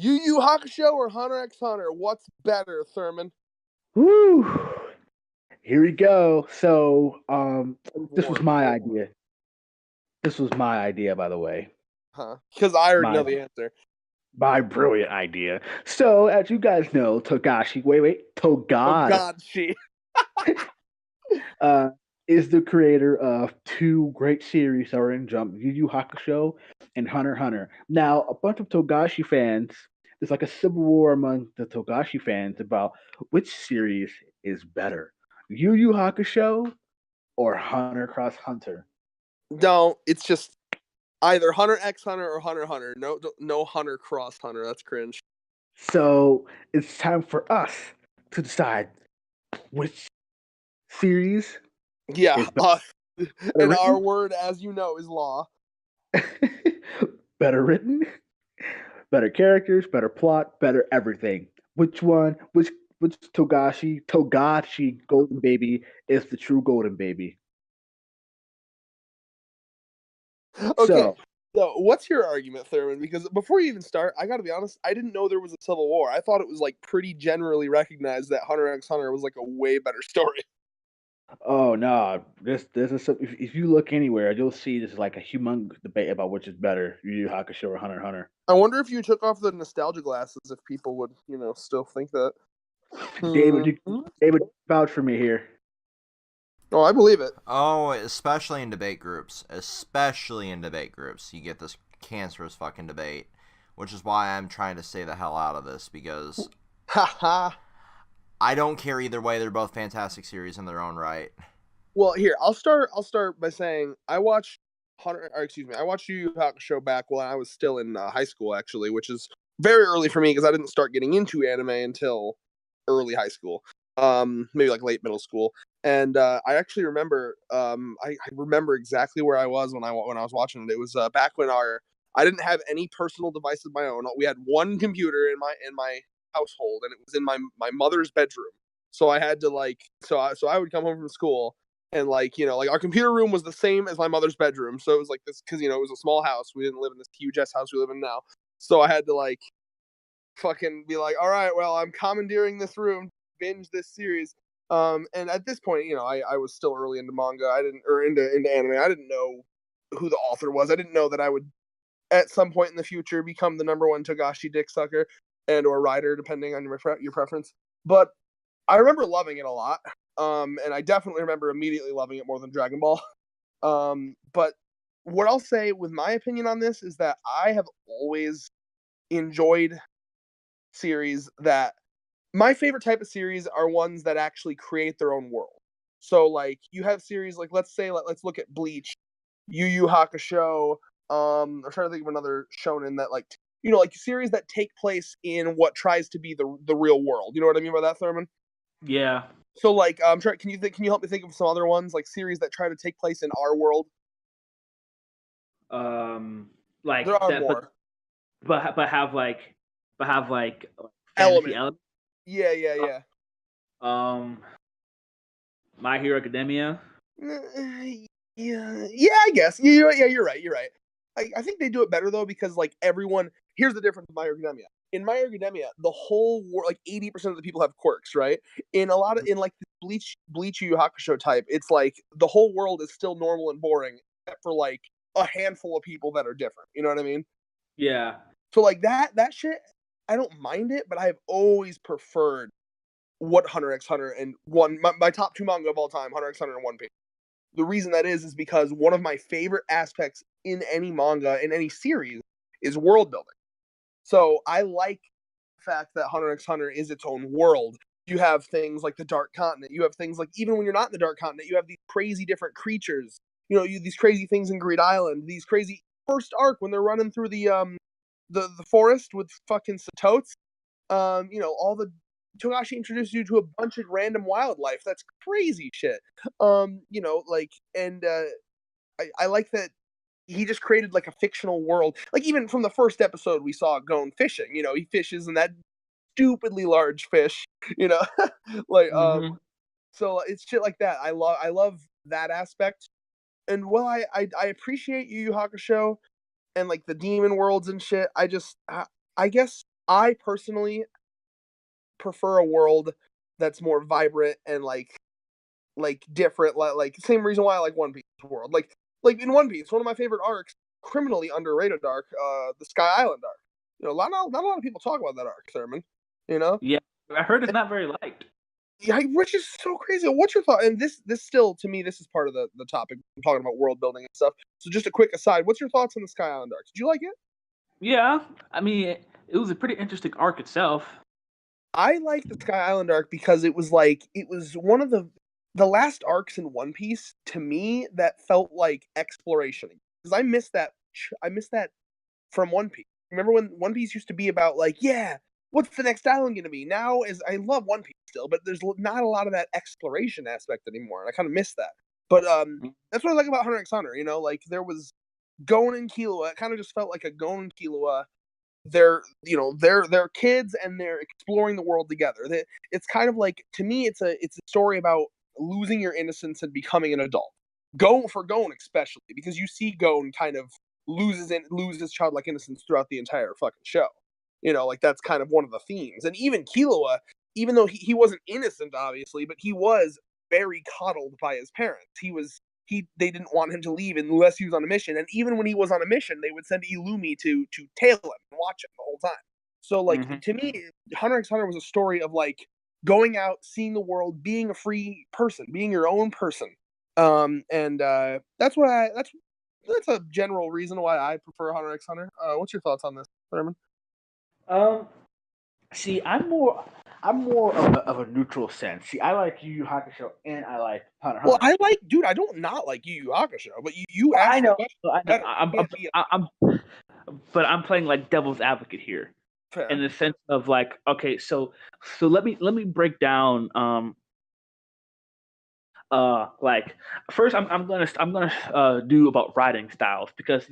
Yu Yu Hakusho or Hunter x Hunter? What's better, Thurman? Woo! Here we go. So, this was War. my idea. This was my idea, by the way. Huh? Because I already My know the answer. my brilliant idea. So, as you guys know, Togashi, Togodshi. uh, is the creator of two great series that are in Jump, Yu Yu Hakusho and Hunter x Hunter. Now, a bunch of Togashi fans, there's like a civil war among the Togashi fans about which series is better, Yu Yu Hakusho or Hunter x Hunter. No, it's just either Hunter x Hunter or Hunter x Hunter. No Hunter cross Hunter. That's cringe. So it's time for us to decide which series Yeah. is better And our written, word, as you know, is law. better written, better characters, better plot, better everything. Which one? Which Togashi Golden Baby is the true Golden Baby? Okay. So So, what's your argument, Thurman? Because before you even start, I gotta be honest, I didn't know there was a civil war. I thought it was like pretty generally recognized that Hunter x Hunter was like a way better story. oh no, this is if you look anywhere, you'll see this is like a humongous debate about which is better, Yu Yu Hakusho or Hunter x Hunter. I wonder if you took off the nostalgia glasses, if people would, still think that. David, Hmm. David, vouch for me here. Oh, I believe it. Oh, especially in debate groups. Especially in debate groups. You get this cancerous fucking debate. Which is why I'm trying to stay the hell out of this, because Haha. I don't care either way. They're both fantastic series in their own right. Well, here I'll start by saying I watched I watched Yu Yu Hakusho back when I was still in high school, actually, which is very early for me because I didn't start getting into anime until early high school, maybe like late middle school. And I actually remember, I remember exactly where I was when I was watching it. It was back when I didn't have any personal devices of my own. We had one computer in my household, and it was in my mother's bedroom. So I had to I would come home from school, and like our computer room was the same as my mother's bedroom. So it was like this because it was a small house. We didn't live in this huge ass house we live in now. So I had to like fucking be like, all right, well, I'm commandeering this room, binge this series. And at this point, I was still early into manga. I didn't, or into anime. I didn't know who the author was. I didn't know that I would at some point in the future become the number one Togashi dick sucker and or writer, depending on your preference. But I remember loving it a lot. And I definitely remember immediately loving it more than Dragon Ball. But what I'll say with my opinion on this is that I have always enjoyed series that my favorite type of series are ones that actually create their own world. So like you have series like let's look at Bleach, Yu Yu Hakusho. I'm trying to think of another shonen that like series that take place in what tries to be the real world. You know what I mean by that, Thurman? Yeah. So like can you help me think of some other ones like series that try to take place in our world? Like There are that, more but have fantasy elements. elements. Yeah. My Hero Academia. Yeah, I guess. You're right. I think they do it better though because like everyone. Here's the difference with My Hero Academia. In My Hero Academia, the whole world, like 80% of the people have quirks, right? In like the Bleach Yu Yu Hakusho type, it's like the whole world is still normal and boring, except for like a handful of people that are different. You know what I mean? Yeah. So like that shit, I don't mind it, but I've always preferred what Hunter x Hunter and my top two manga of all time, Hunter x Hunter and One Piece. The reason that is because one of my favorite aspects in any manga, in any series, is world building. So I like the fact that Hunter x Hunter is its own world. You have things like the Dark Continent. You have things like, even when you're not in the Dark Continent, you have these crazy different creatures. These crazy things in Greed Island. These crazy first arc when they're running through the forest with fucking Satotes. All the Togashi introduced you to a bunch of random wildlife. That's crazy shit. I like that he just created like a fictional world. Like even from the first episode we saw going fishing, he fishes in that stupidly large fish, you know. like Mm-hmm. so it's shit like that. I love that aspect. And while I appreciate Yu Yu Hakusho and like the demon worlds and shit, I guess I personally prefer a world that's more vibrant and like different, like same reason why I like One Piece world. Like in One Piece, one of my favorite arcs, criminally underrated arc, the Sky Island arc. You know, not a lot of people talk about that arc, Thurman. You know? Yeah, I heard it's not very liked. Yeah, which is so crazy. What's your thought? And this still, to me, this is part of the topic. I'm talking about world building and stuff. So just a quick aside, what's your thoughts on the Sky Island arc? Did you like it? Yeah, I mean, it was a pretty interesting arc itself. I like the Sky Island arc because it was one of the last arcs in One Piece to me that felt like exploration. Because I miss that from One Piece. Remember when One Piece used to be about like, yeah, what's the next island going to be? Now is I love One Piece still, but there's not a lot of that exploration aspect anymore, and I kind of miss that. But that's what I like about Hunter x Hunter. You know, like there was Gon and Killua. It kind of just felt like a Gon and Killua. They're kids and they're exploring the world together. It's kind of like, to me, it's a story about losing your innocence and becoming an adult. Gon especially, because you see Gon kind of loses childlike innocence throughout the entire fucking show. You know, like that's kind of one of the themes. And even Killua, even though he wasn't innocent, obviously, but he was very coddled by his parents. They didn't want him to leave unless he was on a mission. And even when he was on a mission, they would send Illumi to tail him and watch him the whole time. So like to me, Hunter x Hunter was a story of like going out, seeing the world, being a free person, being your own person. That's a general reason why I prefer Hunter x Hunter. What's your thoughts on this, Thurman? See, I'm more of a neutral sense. See, I like Yu Yu Hakusho and I like Hunter x Hunter. Well, dude, I don't not like Yu Yu Hakusho, but you asked I know, the question. But I'm playing like devil's advocate here, Fair. in the sense of like, okay, so let me break down. Like first, I'm gonna do about writing styles because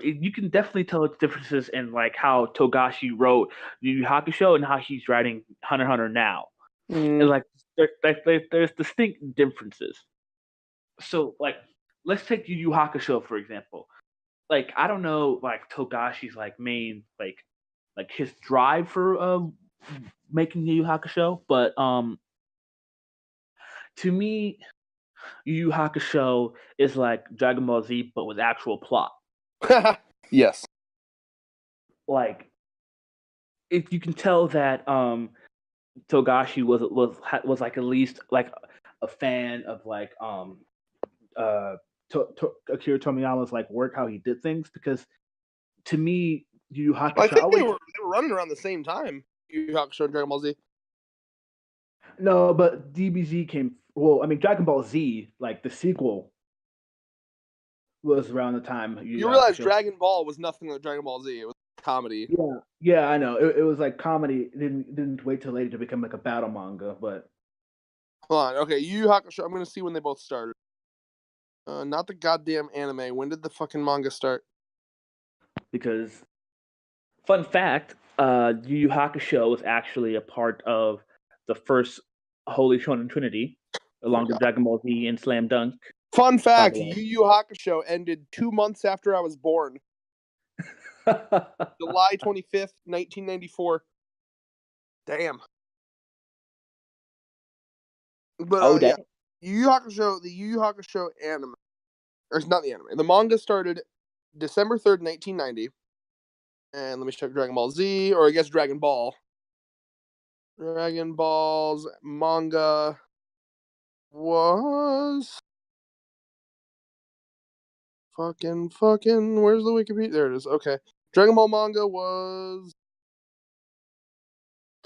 you can definitely tell its differences in like how Togashi wrote Yu Yu Hakusho and how he's writing Hunter x Hunter now. And like there's distinct differences. So like let's take Yu Yu Hakusho for example. Like I don't know like Togashi's like main like his drive for making Yu Yu Hakusho, but to me Yu Yu Hakusho is like Dragon Ball Z but with actual plot. Yes. Like if you can tell that Togashi was like at least like a fan of like Akira Toriyama's like work, how he did things, because to me Yu Yu Hakusho, I think they were running around the same time. Yu Yu Hakusho and Dragon Ball Z. No, but DBZ came. Well, I mean, Dragon Ball Z, like the sequel, was around the time. You realize Dragon Ball was nothing like Dragon Ball Z. It was comedy. Yeah, I know. It was like comedy. It didn't wait till later to become like a battle manga, but. Hold on. Okay, Yu Yu Hakusho. I'm gonna see when they both started. Not the goddamn anime. When did the fucking manga start? Because, fun fact, Yu Yu Hakusho was actually a part of the first Holy Shonen Trinity, along with Dragon Ball Z and Slam Dunk. Fun fact: Yu Yu Hakusho ended 2 months after I was born. July 25th, 1994. Damn. But yeah, Yu Yu Hakusho, the Yu Yu Hakusho anime, or it's not the anime. The manga started December 3rd, 1990. And let me check Dragon Ball Z, or I guess Dragon Ball. Dragon Ball's manga was fucking. Where's the Wikipedia? There it is. Okay, Dragon Ball manga was.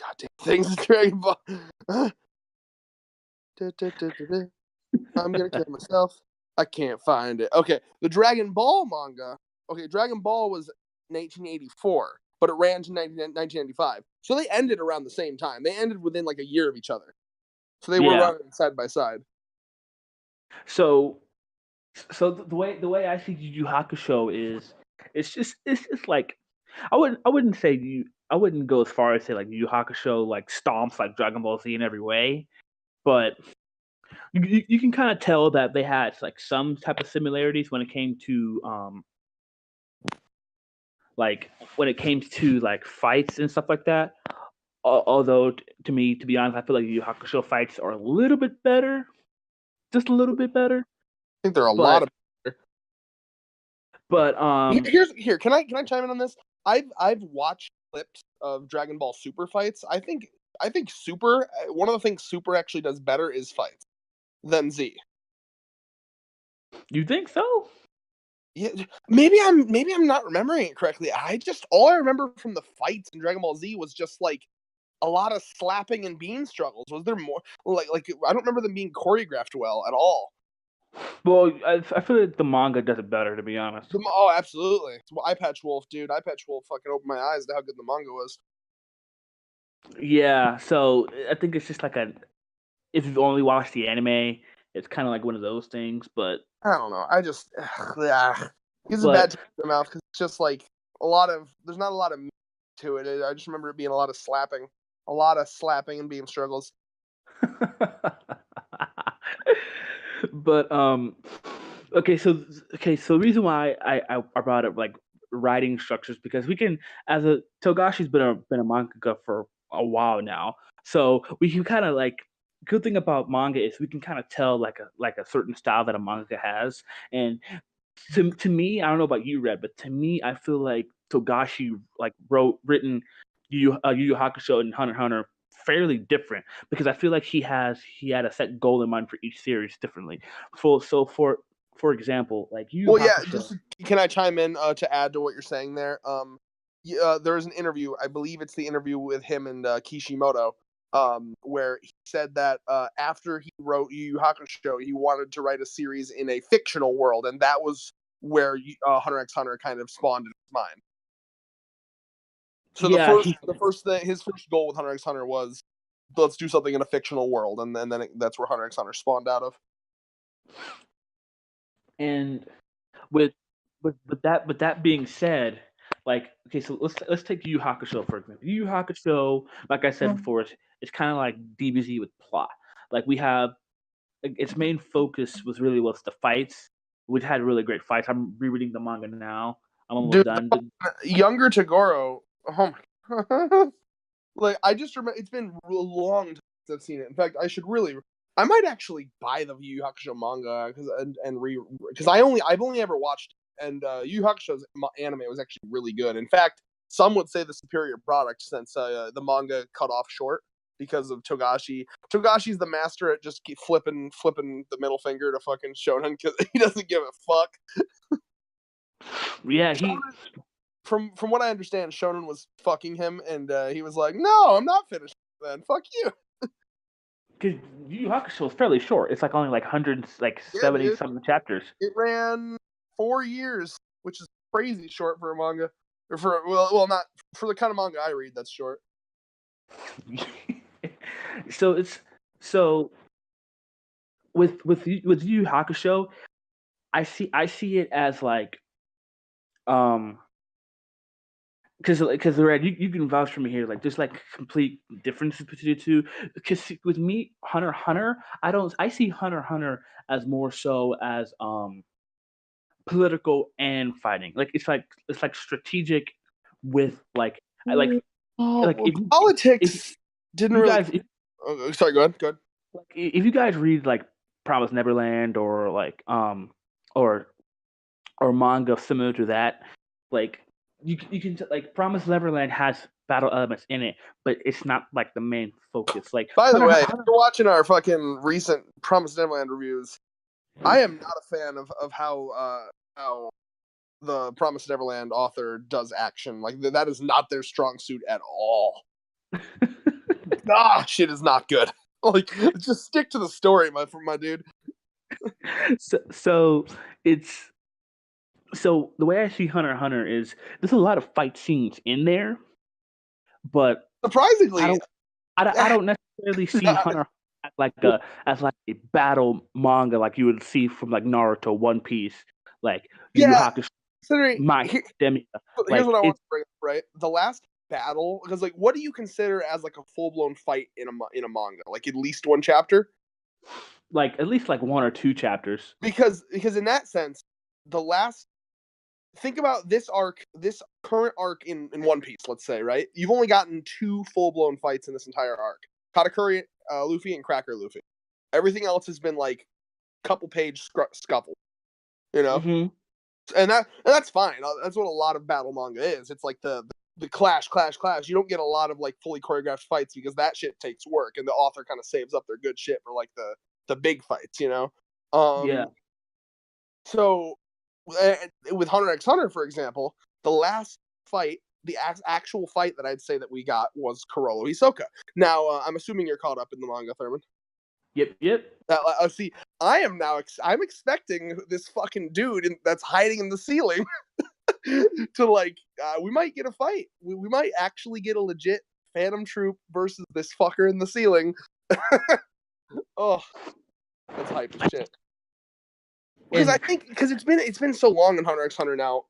Goddamn things, Dragon Ball. I'm gonna kill myself. I can't find it. Okay, the Dragon Ball manga. Okay, Dragon Ball was 1984, but it ran to 1995. So they ended around the same time. They ended within like a year of each other. So they were running side by side. So the way I see Yu Yu Hakusho is it's just like I wouldn't go as far as say like Yu Yu Hakusho like stomps like Dragon Ball Z in every way, but you can kind of tell that they had like some type of similarities when it came to like when it came to like fights and stuff like that. Although to me, to be honest, I feel like Yu Yu Hakusho fights are a little bit better, just a little bit better. I think there are a lot But of. but Here. Can I chime in on this? I've watched clips of Dragon Ball Super fights. I think Super. One of the things Super actually does better is fights than Z. you think so? Yeah, maybe I'm not remembering it correctly. All I remember from the fights in Dragon Ball Z was just like a lot of slapping and beam struggles. Was there more? Like I don't remember them being choreographed well at all. Well, I feel like the manga does it better, to be honest. Oh, absolutely. Well, Eye Patch Wolf, dude. Eye Patch Wolf fucking opened my eyes to how good the manga was. Yeah, so I think it's just like if you've only watched the anime, it's kind of like one of those things. But I don't know. I just gives a But- bad taste in the mouth because it's just like there's not a lot of meat to it. I just remember it being a lot of slapping and beam struggles. but okay, so the reason why I brought up like writing structures because we can as a Togashi's been a manga for a while now, so we can kind of like good thing about manga is we can kind of tell like a certain style that a manga has. And to me, I don't know about you, Red, but to me, I feel like Togashi like written Yu Yu Hakusho and Hunter x Hunter fairly different because I feel like he had a set goal in mind for each series differently. For example, like Yu Yu Well, yeah. Hakusho. Can I chime in to add to what you're saying there? There's an interview. I believe it's the interview with him and Kishimoto, where he said that after he wrote Yu Yu Hakusho, he wanted to write a series in a fictional world, and that was where Hunter x Hunter kind of spawned in his mind. So Yeah, his first goal with Hunter x Hunter was let's do something in a fictional world, and then that's where Hunter x Hunter spawned out of. and with that being said, like okay, so let's take Yu Yu Hakusho for example. Yu Yu Hakusho, like I said before, it's kind of like DBZ with plot. Like we have its main focus was the fights, which had really great fights. I'm rereading the manga now. I'm almost Dude, done. younger Tagoro. Oh my! Like I just remember, it's been a long time since I've seen it. In fact, I might actually buy the Yu Yu Hakusho manga because I've only ever watched it, and Yu Yu Hakusho's anime was actually really good. In fact, some would say the superior product since the manga cut off short because of Togashi. Togashi's the master at just keep flipping the middle finger to fucking Shonen because he doesn't give a fuck. Yeah, From what I understand, Shonen was fucking him, and he was like, "No, I'm not finished. Then fuck you." because Yu Yu Hakusho is fairly short. It's like only like 70 dude. something chapters. It ran 4 years, which is crazy short for a manga. Or well, not for the kind of manga I read. That's short. So with Yu Yu Hakusho, I see it as like because Red, you can vouch for me here. Like there's like complete differences between the two. Because with me, Hunter x Hunter, I see Hunter x Hunter as more so as political and fighting. Like it's like strategic with like I like if Politics didn't you really. guys Sorry, go ahead. like if you guys read like Promised Neverland or like or manga similar to that, like you can like Promised Neverland has battle elements in it, but it's not like the main focus. Like By the way, if you're watching our fucking recent Promised Neverland reviews, I am not a fan of how the Promised Neverland author does action. Like that is not their strong suit at all. Shit is not good. Like just stick to the story, my dude. So the way I see Hunter x Hunter is there's a lot of fight scenes in there, but surprisingly, I don't necessarily see Hunter as like a battle manga like you would see from like Naruto, One Piece, like Yu Yu Hakusho, My Academia. Here's what I want to bring up, right? The last battle, because like, what do you consider as like a full blown fight in a manga? Like at least one chapter? Like at least like 1 or 2 chapters. Because in that sense, the last think about this current arc in One Piece, let's say, right? You've only gotten 2 full-blown fights in this entire arc. Katakuri Luffy and Cracker Luffy. Everything else has been like couple page scuffle, you know? Mm-hmm. And that's fine. That's what a lot of battle manga is. It's like the clash. You don't get a lot of like fully choreographed fights because that shit takes work, and the author kind of saves up their good shit for like the big fights, you know? Yeah. So with Hunter x Hunter, for example, the last fight, the actual fight that I'd say that we got was Kuroro Hisoka. Now, I'm assuming you're caught up in the manga, Thurman. Yep. See, I'm expecting this fucking dude that's hiding in the ceiling to like, we might get a fight. We might actually get a legit Phantom Troop versus this fucker in the ceiling. Oh, that's hype as shit. Because I think it's been so long in Hunter x Hunter now,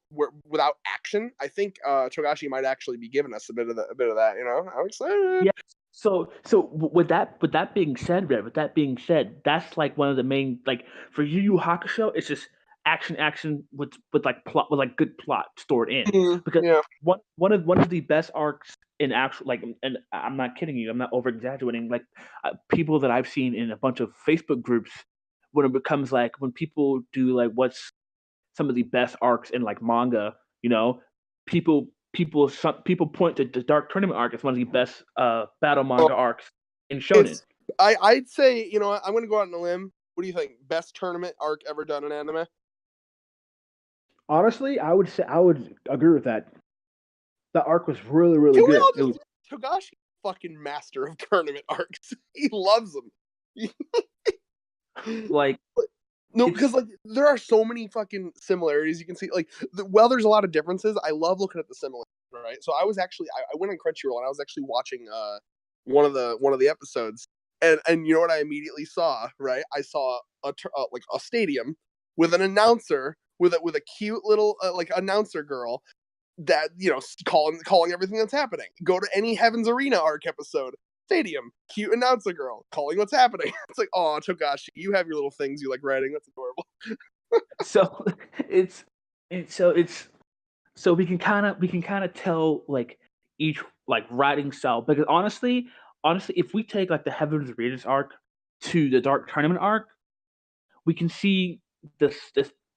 without action. I think Togashi might actually be giving us a bit of that. You know, I'm excited. Yeah. So with that being said, Red, that's like one of the main, like, for Yu Yu Hakusho, it's just action with like plot, with like good plot stored in. Because one of the best arcs in actual, like, and I'm not kidding you, I'm not over exaggerating. Like, people that I've seen in a bunch of Facebook groups, when it becomes like, when people do like what's some of the best arcs in like manga, you know, people point to the Dark Tournament arc as one of the best battle manga arcs in shonen. I'd say, you know what, I'm going to go out on a limb. What do you think? Best tournament arc ever done in anime? Honestly, I would agree with that. The arc was really, really good. Togashi, fucking master of tournament arcs. He loves them. Like, no, because like there are so many fucking similarities you can see. Like, while there's a lot of differences, I love looking at the similarities. Right. So I was actually I went on Crunchyroll and I was actually watching one of the episodes, and you know what I immediately saw? Right. I saw like a stadium with an announcer with a cute little like announcer girl that, you know, calling everything that's happening. Go to any Heaven's Arena arc episode. Stadium, cute announcer girl calling what's happening. It's like, oh, Togashi, you have your little things you like writing. That's adorable. So we can kind of tell like each like writing style, because honestly, if we take like the Heaven's Arena arc to the Dark Tournament arc, we can see the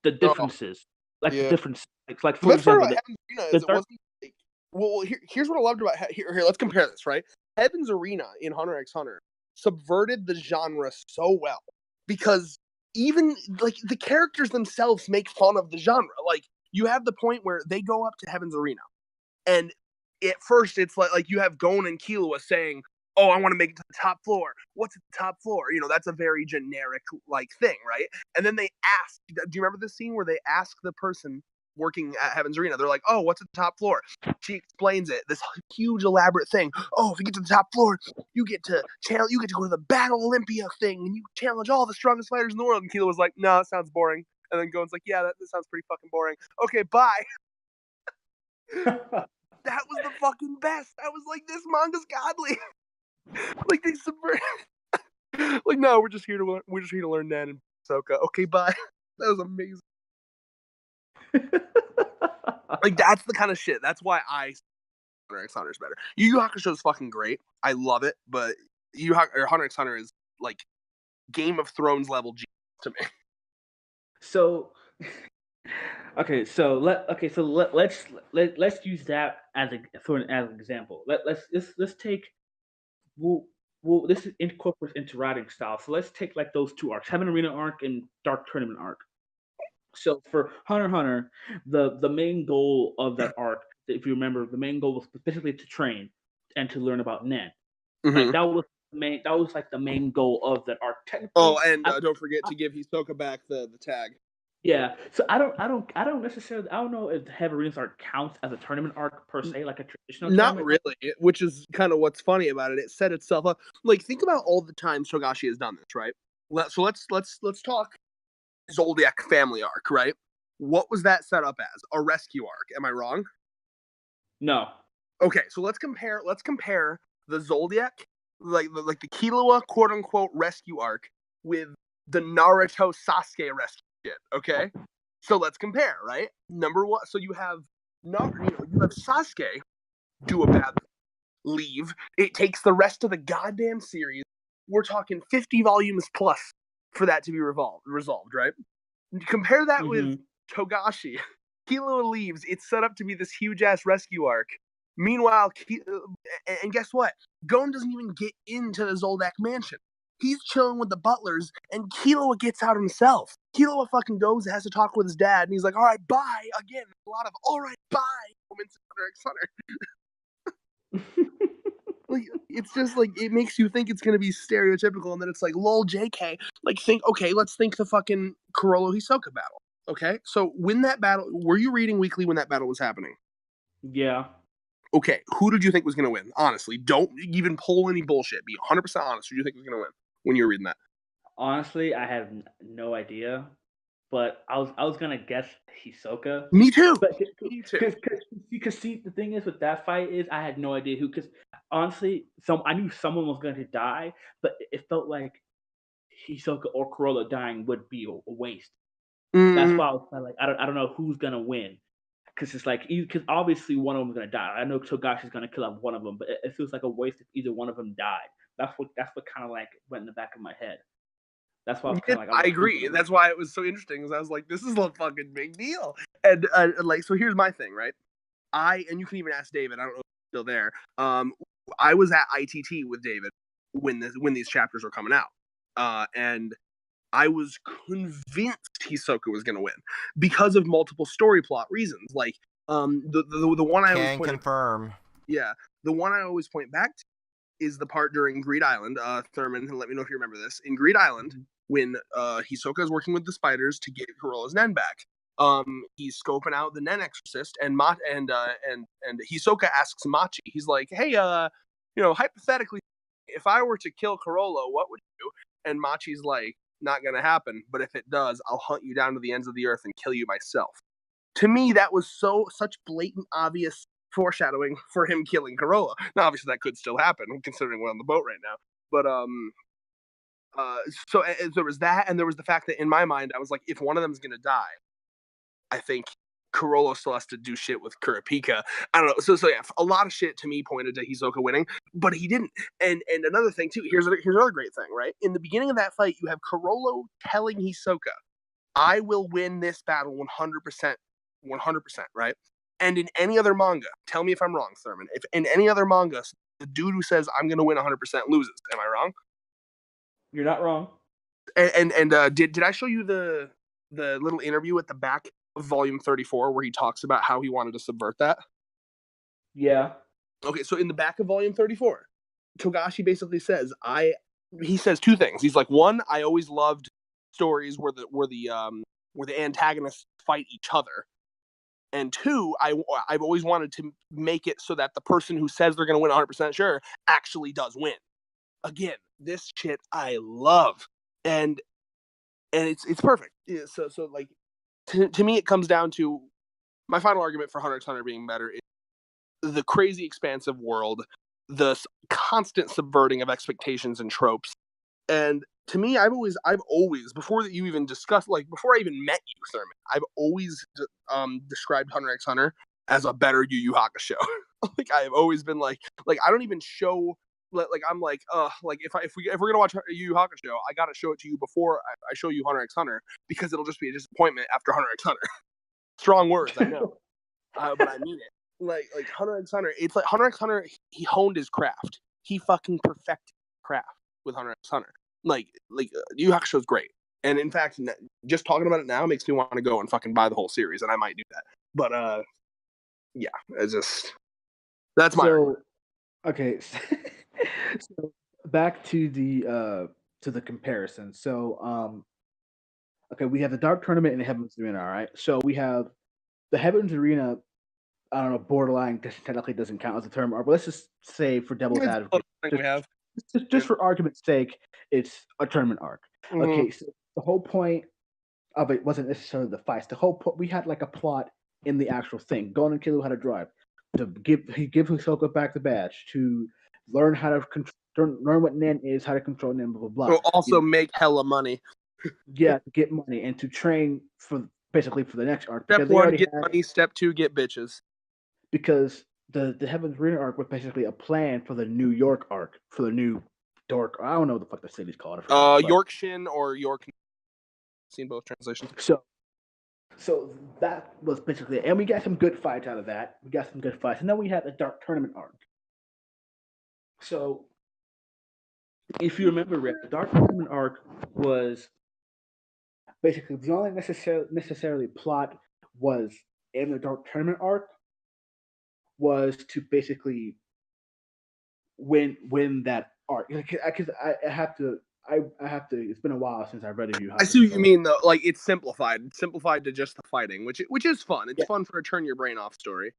differences, the difference. Like for example, Heaven's Arena is it wasn't like, well, here's what I loved about here. Let's compare this, right? Heaven's Arena in Hunter x Hunter subverted the genre so well, because even like the characters themselves make fun of the genre. Like, you have the point where they go up to Heaven's Arena, and at first it's like you have Gon and Killua saying, "Oh, I want to make it to the top floor. What's at the top floor?" You know, that's a very generic like thing, right? And then they ask, do you remember the scene where they ask the person working at Heaven's Arena? They're like, "Oh, what's at the top floor?" She explains it, this huge elaborate thing. "Oh, if you get to the top floor, you get to go to the Battle Olympia thing, and you challenge all the strongest fighters in the world." And Killua was like, "No, that sounds boring." And then Gon's like, "Yeah, that sounds pretty fucking boring. Okay, bye." That was the fucking best. I was like, this manga's godly. Like, they subvert. Like, no, we're just here to learn Nen and Soka. Okay, bye. That was amazing. Like, that's the kind of shit. That's why Hunter x Hunter is better. Yu Yu Hakusho is fucking great. I love it, but Hunter x Hunter is like Game of Thrones level G to me. So, let's use that as an example. Let's take this incorporates into writing style. So let's take like those two arcs, Heaven Arena arc and Dark Tournament arc. So for Hunter x Hunter, the main goal of that arc, if you remember, the main goal was specifically to train and to learn about Nen. Mm-hmm. Like, that was like the main goal of that arc. Oh, and don't forget to give Hisoka back the tag. Yeah, so I don't know if the Heaven Arena arc counts as a tournament arc per se, like a traditional. Not really, which is kind of what's funny about it. It set itself up. Like, think about all the times Togashi has done this, right? So let's talk Zoldyck family arc, right? What was that set up as? A rescue arc? Am I wrong? No. Okay, so let's compare the Zoldyck, like the Killua quote unquote rescue arc, with the Naruto Sasuke rescue shit. Okay, So let's compare, right? Number one, so you have Sasuke do a bad leave. It takes the rest of the goddamn series. We're talking 50 volumes plus for that to be resolved, right? Compare that with Togashi. Killua leaves. It's set up to be this huge ass rescue arc. Meanwhile, and guess what? Gon doesn't even get into the Zoldak mansion. He's chilling with the butlers, and Killua gets out himself. Killua fucking goes, has to talk with his dad, and he's like, all right, bye. Again, a lot of all right, bye moments in Hunter x Hunter. Like, it's just like, it makes you think it's going to be stereotypical, and then it's like, lol, JK. Like, let's think the fucking Kurolo-Hisoka battle. Okay? So, when that battle, were you reading weekly when that battle was happening? Yeah. Okay, who did you think was going to win? Honestly, don't even pull any bullshit. Be 100% honest. Who do you think was going to win when you were reading that? Honestly, I have no idea, but I was gonna guess Hisoka. Me too. Me too. Because see, the thing is with that fight is I had no idea who. Because honestly, I knew someone was going to die, but it felt like Hisoka or Corolla dying would be a waste. That's why I was like, I don't know who's gonna win. Because it's like, because obviously one of them is gonna die. I know Togashi's gonna kill off one of them, but it feels like a waste if either one of them died. That's what kind of like went in the back of my head. That's why I was kind of like, I agree. That's why it was so interesting, because I was like, this is a fucking big deal. And like, so here's my thing, right? And you can even ask David. I don't know if he's still there. I was at ITT with David when these chapters were coming out, and I was convinced Hisoka was going to win because of multiple story plot reasons. Like, the one I always confirm. Yeah, the one I always point back to is the part during Greed Island. Thurman, let me know if you remember this. In Greed Island, when Hisoka is working with the spiders to get Corolla's Nen back, he's scoping out the Nen Exorcist, and Hisoka asks Machi. He's like, "Hey, hypothetically, if I were to kill Corolla, what would you do?" And Machi's like, "Not gonna happen. But if it does, I'll hunt you down to the ends of the earth and kill you myself." To me, that was such blatant, obvious foreshadowing for him killing Corolla. Now, obviously, that could still happen, considering we're on the boat right now. But so there was that, and there was the fact that in my mind, I was like, if one of them is gonna die, I think Corolla still has to do shit with Kurapika. I don't know. So yeah, a lot of shit to me pointed to Hisoka winning, but he didn't. And another thing too. Here's another great thing, right? In the beginning of that fight, you have Corolla telling Hisoka, "I will win this battle 100%, 100%." Right? And in any other manga, tell me if I'm wrong, Thurman. If in any other manga, the dude who says I'm going to win 100% loses. Am I wrong? You're not wrong. And did I show you the little interview at the back of volume 34 where he talks about how he wanted to subvert that? Yeah. Okay, so in the back of volume 34, Togashi basically says he says two things. He's like, one, I always loved stories where the antagonists fight each other. And two, I've always wanted to make it so that the person who says they're going to win 100% sure actually does win. Again, this shit I love, and it's perfect. Yeah, so like to me, it comes down to my final argument for Hunter x Hunter being better is the crazy expansive world, the constant subverting of expectations and tropes, and to me, I've always before that you even discussed, like before I even met you, Thurman, I've always described Hunter x Hunter as a better Yu Yu Hakusho. Like I've always been like I don't even show like I'm like like if we're gonna watch Yu Yu Hakusho, I gotta show it to you before I show you Hunter x Hunter, because it'll just be a disappointment after Hunter x Hunter. Strong words, I know, but I mean it. Like Hunter x Hunter, it's like Hunter x Hunter. He honed his craft. He fucking perfected craft with Hunter x Hunter. Like Yu Yu Hakusho is great, and in fact, just talking about it now makes me want to go and fucking buy the whole series, and I might do that. But yeah, it's just that's my argument. Okay. So back to the comparison. So okay, we have the Dark Tournament and the Heavens Arena. All right, so we have the Heavens Arena. I don't know, borderline technically doesn't count as a term, but let's just say for devil's advocate, just for argument's sake, it's a tournament arc. Mm-hmm. Okay, so the whole point of it wasn't necessarily the fights. The whole point, we had like a plot in the actual thing. Gon and Killua had to drive to give Hisoka back the badge, to learn how to learn what Nen is, how to control Nen, blah blah blah. Also make hella money. Yeah, to get money and to train for basically for the next arc. Step Because they 1, already get had, money. Step 2, get bitches. because the Heaven's Arena arc was basically a plan for the New York arc, for the New Dork. I don't know what the fuck the city's called. I forgot, but- Yorkshin or York. Seen both translations. So that was basically it. And we got some good fights out of that. And then we had the Dark Tournament arc. So if you remember, Rick, the Dark Tournament arc was basically the only necessarily plot was in the Dark Tournament arc was to basically win that arc. Because I have to. It's been a while since I read a Yu Hakusho. I see what you mean, though. Like, it's simplified. It's simplified to just the fighting, which is fun. It's fun for a turn your brain off story.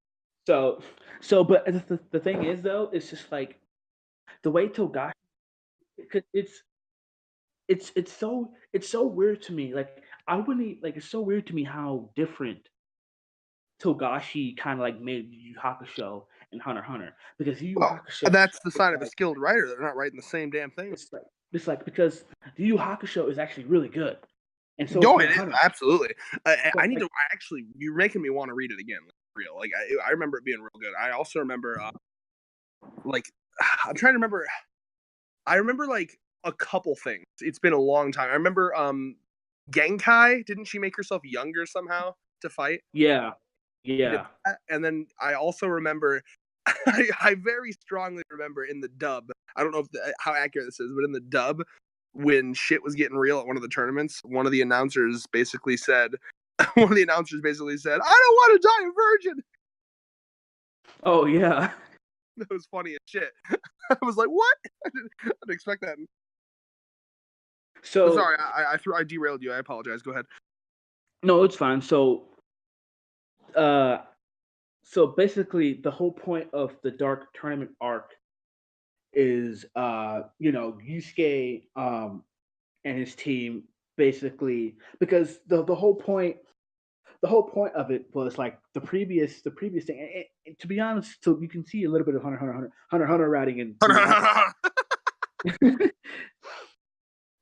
But the thing is, though, it's just like the way Togashi, it's so weird to me. Like, I wouldn't like. It's so weird to me how different Togashi kind of like made Yu Hakusho and Hunter x Hunter, because Yu Hakusho. And that's the sign of a skilled writer. They're not writing the same damn thing. It's like because the Yu Hakusho is actually really good, and so it is, absolutely. You're making me want to read it again. Like, real, like I remember it being real good. I also remember, I'm trying to remember. I remember like a couple things. It's been a long time. I remember, Genkai. Didn't she make herself younger somehow to fight? Yeah. And then I also remember. I very strongly remember in the dub. I don't know how accurate this is, but in the dub, when shit was getting real at one of the tournaments, one of the announcers basically said, "I don't want to die a virgin." Oh yeah, that was funny as shit. I was like, "What?" I didn't expect that. So sorry, I derailed you. I apologize. Go ahead. No, it's fine. So basically, the whole point of the Dark Tournament arc is, Yusuke and his team basically, because the whole point of it was like the previous thing. And to be honest, so you can see a little bit of Hunter writing in,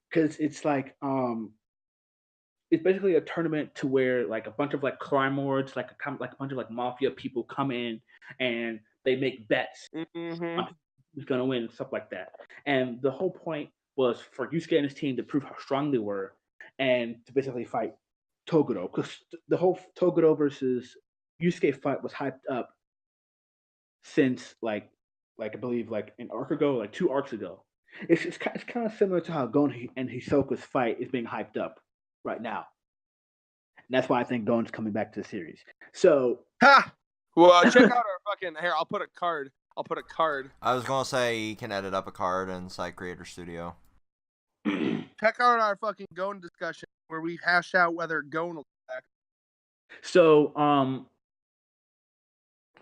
because it's like it's basically a tournament to where like a bunch of like crime lords, like a bunch of like mafia people come in and they make bets on who's gonna win and stuff like that. And the whole point was for Yusuke and his team to prove how strong they were and to basically fight Togoto, because the whole Togoto versus Yusuke fight was hyped up since like I believe like an arc ago, like 2 arcs ago. It's kind of similar to how Gon and Hisoka's fight is being hyped up right now. And that's why I think Gon's coming back to the series. So, well, check out our fucking here. I'll put a card. I was gonna say you can edit up a card inside Creator Studio. Check out our fucking Gon discussion where we hash out whether Gon will come back. So,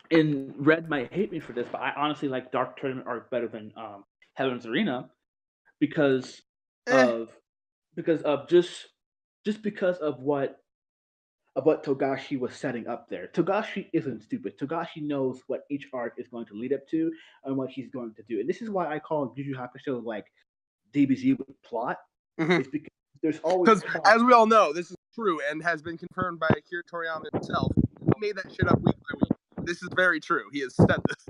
and Red might hate me for this, but I honestly like Dark Tournament arc better than Heaven's Arena because of what Togashi was setting up there. Togashi isn't stupid. Togashi knows what each arc is going to lead up to and what he's going to do. And this is why I call Yu Yu Hakusho like DBZ with plot. It's because there's always because, as we all know, this is true and has been confirmed by Akira Toriyama himself. He made that shit up week by week. This is very true. He has said this.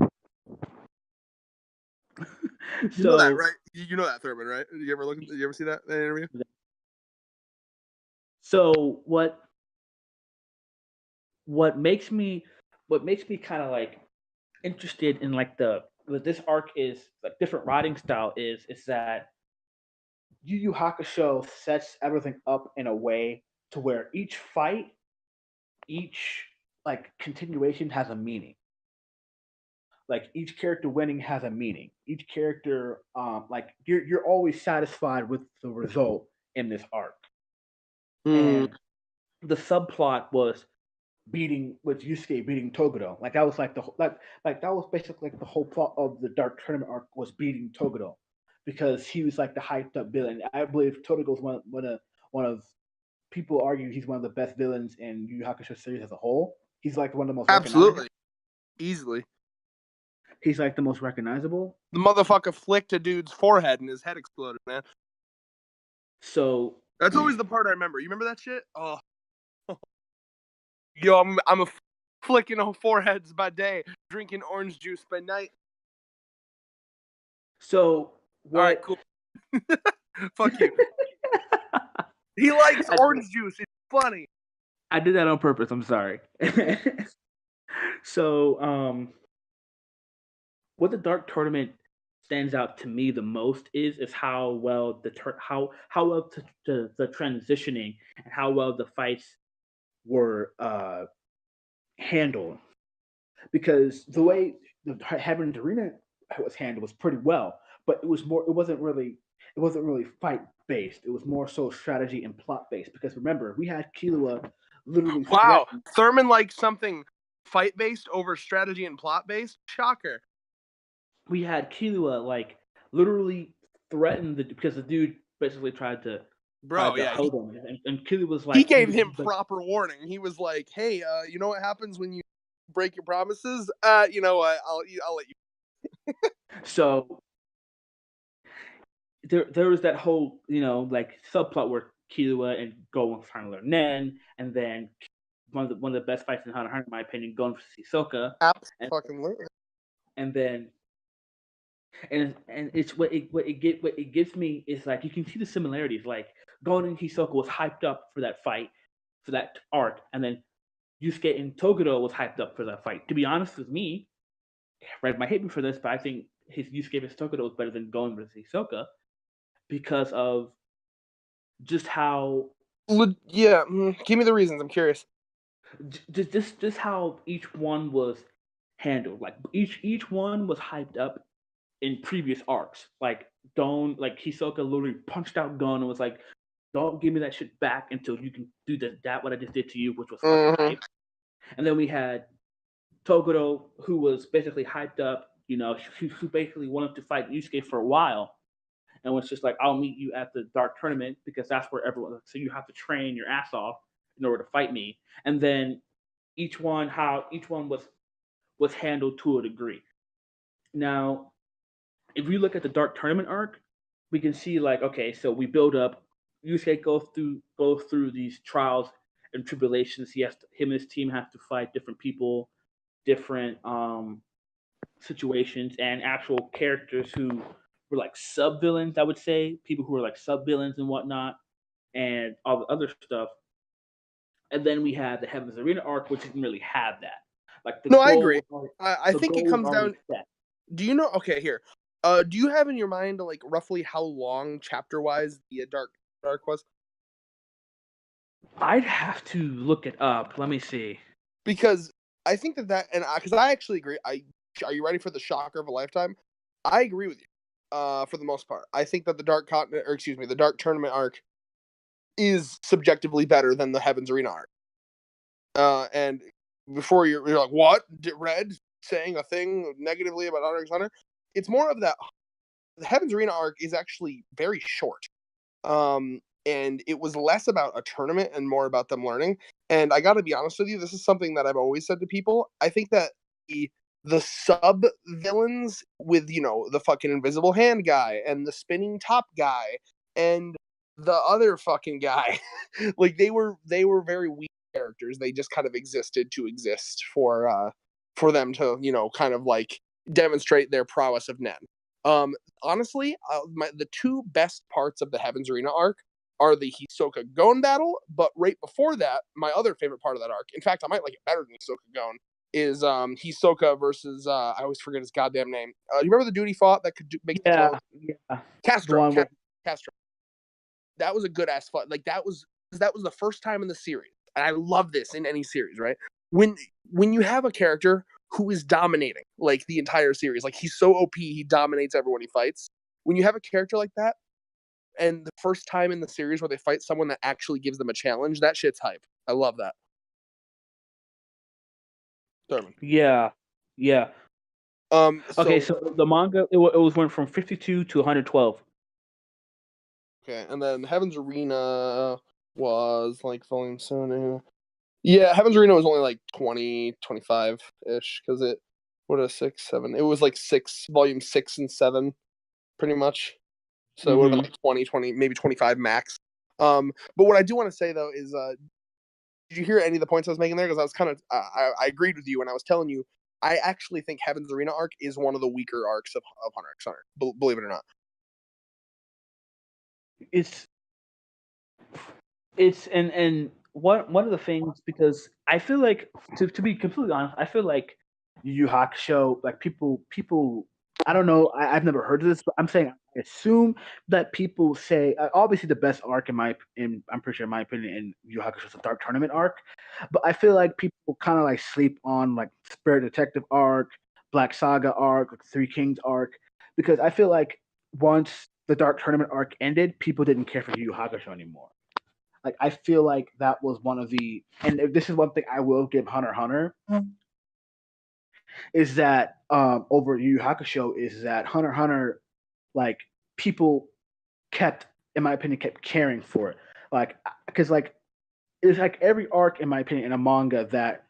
You know that, right? You know that, Thurman, right? Did you ever see that interview? So what makes me kind of like interested in like this arc is like different writing style is that Yu Yu Hakusho sets everything up in a way to where each fight, each like continuation has a meaning. Like each character winning has a meaning. Each character, like you're always satisfied with the result in this arc. And the subplot was Yusuke beating Togoto. Like that was like that was basically like the whole plot of the Dark Tournament arc was beating Togoto, because he was like the hyped up villain. I believe Togoto's one of people argue he's one of the best villains in Yu Yu Hakusho series as a whole. He's like one of the most absolutely easily. He's like the most recognizable. The motherfucker flicked a dude's forehead and his head exploded, man. So that's always the part I remember. You remember that shit? Oh. Yo, I'm a flicking on foreheads by day, drinking orange juice by night. So what? All right, cool. Fuck you. He likes orange juice. It's funny. I did that on purpose. I'm sorry. So, what the Dark Tournament stands out to me the most is how well how well the transitioning and how well the fights were handled. Because the way the Heaven's Arena was handled was pretty well, but it wasn't really fight based. It was more so strategy and plot based. Because remember, we had Killua literally Wow, Thurman likes something fight based over strategy and plot based. Shocker. We had Killua like literally threaten because the dude basically tried to hold him, and Killua was like, he gave him proper warning. He was like, "Hey, you know what happens when you break your promises? You know what? I'll let you." So there was that whole like subplot where Killua and Go was trying to learn Nen, and then one of the best fights in Hunter x Hunter, in my opinion, going for Hisoka. Absolutely. And then it's what it gives me is like you can see the similarities. Like Gon and Hisoka was hyped up for that fight, for that arc, and then Yusuke and Toguro was hyped up for that fight. To be honest with me, Red might hate me for this, but I think his Yusuke vs Toguro was better than Gon vs Hisoka because of just how. Yeah, give me the reasons. I'm curious. Just how each one was handled. Like each one was hyped up in previous arcs. Like Hisoka literally punched out Gon and was like, "Don't give me that shit back until you can do that what I just did to you," which was fucking hype. And then we had Toguro, who was basically hyped up. Who basically wanted to fight Yusuke for a while, and was just like, "I'll meet you at the Dark Tournament because that's where everyone. So you have to train your ass off in order to fight me." And then each one was handled to a degree. Now, if you look at the Dark Tournament arc, we can see like, okay, so we build up. Yusuke goes through these trials and tribulations. Him and his team have to fight different people, different situations, and actual characters who were like sub villains. I would say people who were like sub villains and whatnot, and all the other stuff. And then we had the Heaven's Arena arc, which didn't really have that. Like I agree. I think it comes down. Set. Do you know? Okay, here. Do you have in your mind like roughly how long chapter wise the Dark was? I'd have to look it up. Let me see. Because I think that because I actually agree. Are you ready for the shocker of a lifetime? I agree with you. For the most part, I think that the Dark Tournament arc is subjectively better than the Heaven's Arena arc. And before you're like, what? Did Red saying a thing negatively about Hunter x Hunter? It's more of that. The Heaven's Arena arc is actually very short. And it was less about a tournament and more about them learning. And I got to be honest with you, this is something that I've always said to people. I think that the sub villains with the fucking invisible hand guy and the spinning top guy and the other fucking guy, like they were very weak characters. They just kind of existed to exist for them to kind of like demonstrate their prowess of Nen. Honestly, the two best parts of the Heaven's Arena arc are the Hisoka Gon battle, but right before that, my other favorite part of that arc, in fact, I might like it better than Hisoka Gon, is Hisoka versus I always forget his goddamn name. You remember the dude he fought that could make the throw? Yeah. Castro. That was a good ass fight. Like that was the first time in the series, and I love this in any series, right? When you have a character who is dominating like the entire series, like he's so OP, he dominates everyone he fights. When you have a character like that, and the first time in the series where they fight someone that actually gives them a challenge, that shit's hype. I love that. Thurman. Yeah. Okay, so the manga it went from 52 to 112. Okay, and then Heaven's Arena was like volume 7. Yeah, Heaven's Arena was only like 20, 25-ish, because it, what is 6, 7? It was like 6, volume 6 and 7, pretty much. So it would have been like 20, maybe 25 max. But what I do want to say, though, is Did you hear any of the points I was making there? Because I was kind of I agreed with you when I was telling you. I actually think Heaven's Arena arc is one of the weaker arcs of Hunter x Hunter. Believe it or not. It's and one of the things, because I feel like, to be completely honest, I feel like Yu Yu Hakusho, like people I don't know, I've never heard of this, but I'm saying I assume that people say obviously the best arc I'm pretty sure in my opinion in Yu Yu Hakusho is the Dark Tournament arc, but I feel like people kind of like sleep on like Spirit Detective arc, Black Saga arc, like Three Kings arc, because I feel like once the Dark Tournament arc ended, people didn't care for Yu Yu Hakusho anymore. Like I feel like that was one of the, and this is one thing I will give Hunter x Hunter, is that over Yu Yu Hakusho, is that Hunter x Hunter, like people kept, in my opinion, kept caring for it, like because like it's like every arc, in my opinion, in a manga that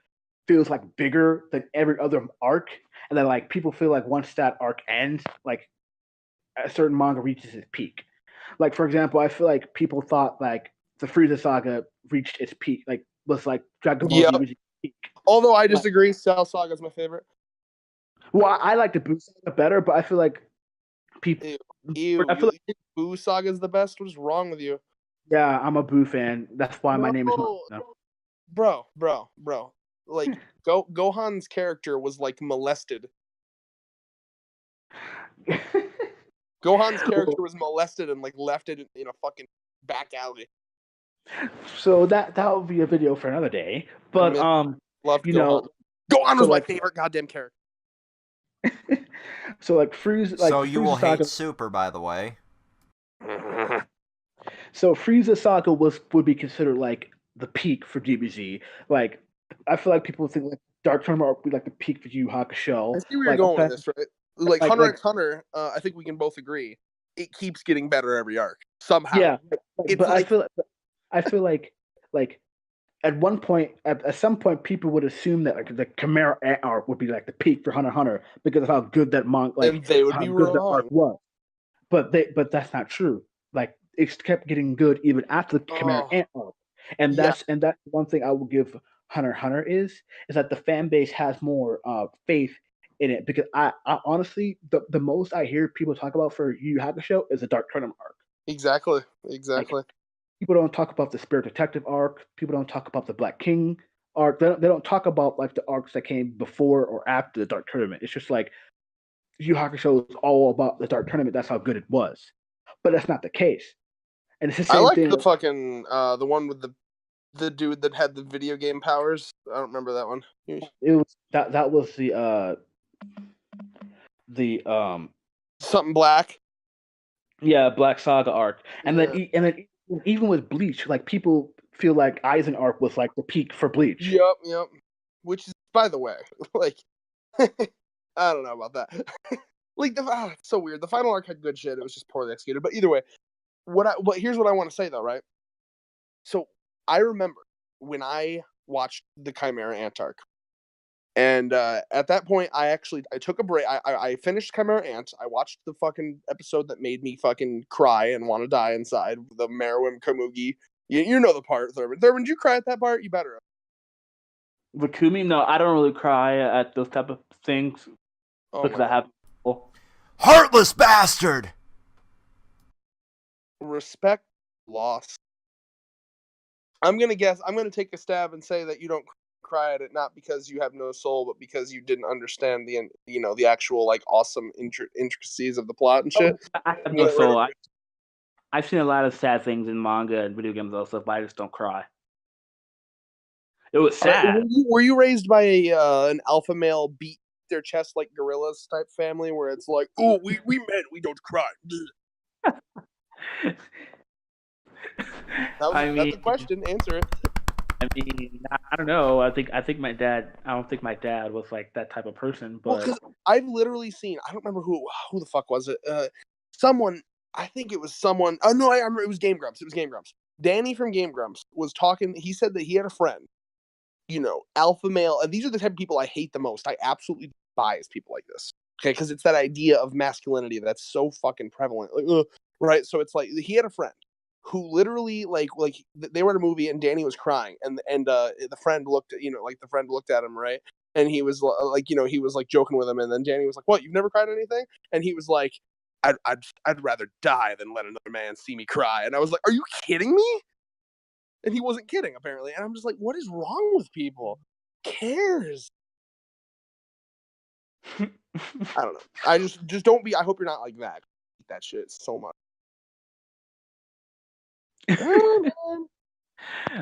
feels like bigger than every other arc, and then like people feel like once that arc ends, like a certain manga reaches its peak. Like for example, I feel like people thought like the Frieza saga reached its peak, like was like Dragon Ball Z reached its peak. Although I disagree, Cell Saga is my favorite. Well, I like the Buu saga better, but I feel like people. Ew, I feel like, think Buu Saga is the best? What is wrong with you? yeah, I'm a Buu fan. That's why my name is. No. Bro. Like Gohan's character was like molested. Gohan's character was molested and like left it in a fucking back alley. So that would be a video for another day. But loved you Gohan. know, Gohan was my favorite goddamn character. So like Frieza, like so you Frieza will saga, hate Super, by the way. So Frieza saga would be considered like the peak for DBZ. Like I feel like people think like Dark Tournament would be like the peak for Yu Yu Hakusho. I see where like, you're going with this, right? Like Hunter x like, Hunter, I think we can both agree it keeps getting better every arc somehow. Yeah, it's but like, I feel like at one point, at some point, people would assume that like the Chimera Ant arc would be like the peak for Hunter x Hunter because of how good that and they would be good that wrong. arc was. But that's not true. Like it kept getting good even after the Chimera Ant arc, and that's one thing I will give Hunter x Hunter is that the fan base has more faith in it, because I honestly the most I hear people talk about for Yu Yu Hakusho is the Dark Tournament arc. Exactly. Like, people don't talk about the Spirit Detective arc. People don't talk about the Black King arc. They don't talk about like the arcs that came before or after the Dark Tournament. It's just like Yu Yu Hakusho is all about the Dark Tournament. That's how good it was, but that's not the case. And it's the same thing. The fucking the one with the dude that had the video game powers. I don't remember that one. It was that was the something black. Yeah, Black Saga arc, and then even with Bleach, like people feel like Aizen arc was like the peak for Bleach. Yep. Which is, by the way, like I don't know about that. Like it's so weird. The final arc had good shit. It was just poorly executed. But either way, here's what I want to say though, right? So I remember when I watched the Chimera Ant arc, and at that point, I took a break. I finished Chimera Ant. I watched the fucking episode that made me fucking cry and want to die inside. The Meruem Komugi. You know the part, Thurman. Thurman, did you cry at that part? You better. With Kumi, no, I don't really cry at those type of things because I have. Heartless bastard. Respect loss. I'm gonna take a stab and say that you don't cry at it, not because you have no soul, but because you didn't understand the actual like awesome intricacies of the plot and shit. I have no soul. I've seen a lot of sad things in manga and video games also, but I just don't cry. It was sad. Were you raised by an alpha male beat their chest like gorillas type family where it's like, oh, we men, we don't cry? That's a question. Answer it. I mean, I don't know. I think my dad. I don't think my dad was like that type of person. But because I've literally seen. I don't remember who the fuck was it. Someone. I think it was someone. Oh no, I remember it was Game Grumps. It was Game Grumps. Danny from Game Grumps was talking. He said that he had a friend. Alpha male, and these are the type of people I hate the most. I absolutely despise people like this. Okay, because it's that idea of masculinity that's so fucking prevalent. Like, right? So it's like he had a friend who literally like they were at a movie and Danny was crying and the friend looked at him, right, and he was like, he was like joking with him, and then Danny was like, "What? You've never cried anything?" And he was like, "I'd rather die than let another man see me cry." And I was like, "Are you kidding me?" And he wasn't kidding apparently. And I'm just like, what is wrong with people? Who cares? I don't know. I just don't be. I hope you're not like that. That shit so much.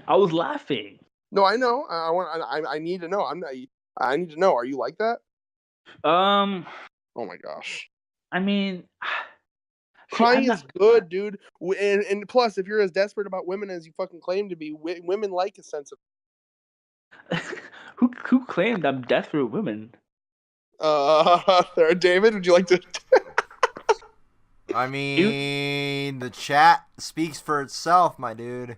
I was laughing. No, I know. I need to know. I need to know. Are you like that? Oh my gosh. I mean, crying is good, dude. And plus, if you're as desperate about women as you fucking claim to be, women like a sense of. Who claimed I'm desperate with women? David, would you like to? I mean, the chat speaks for itself, my dude.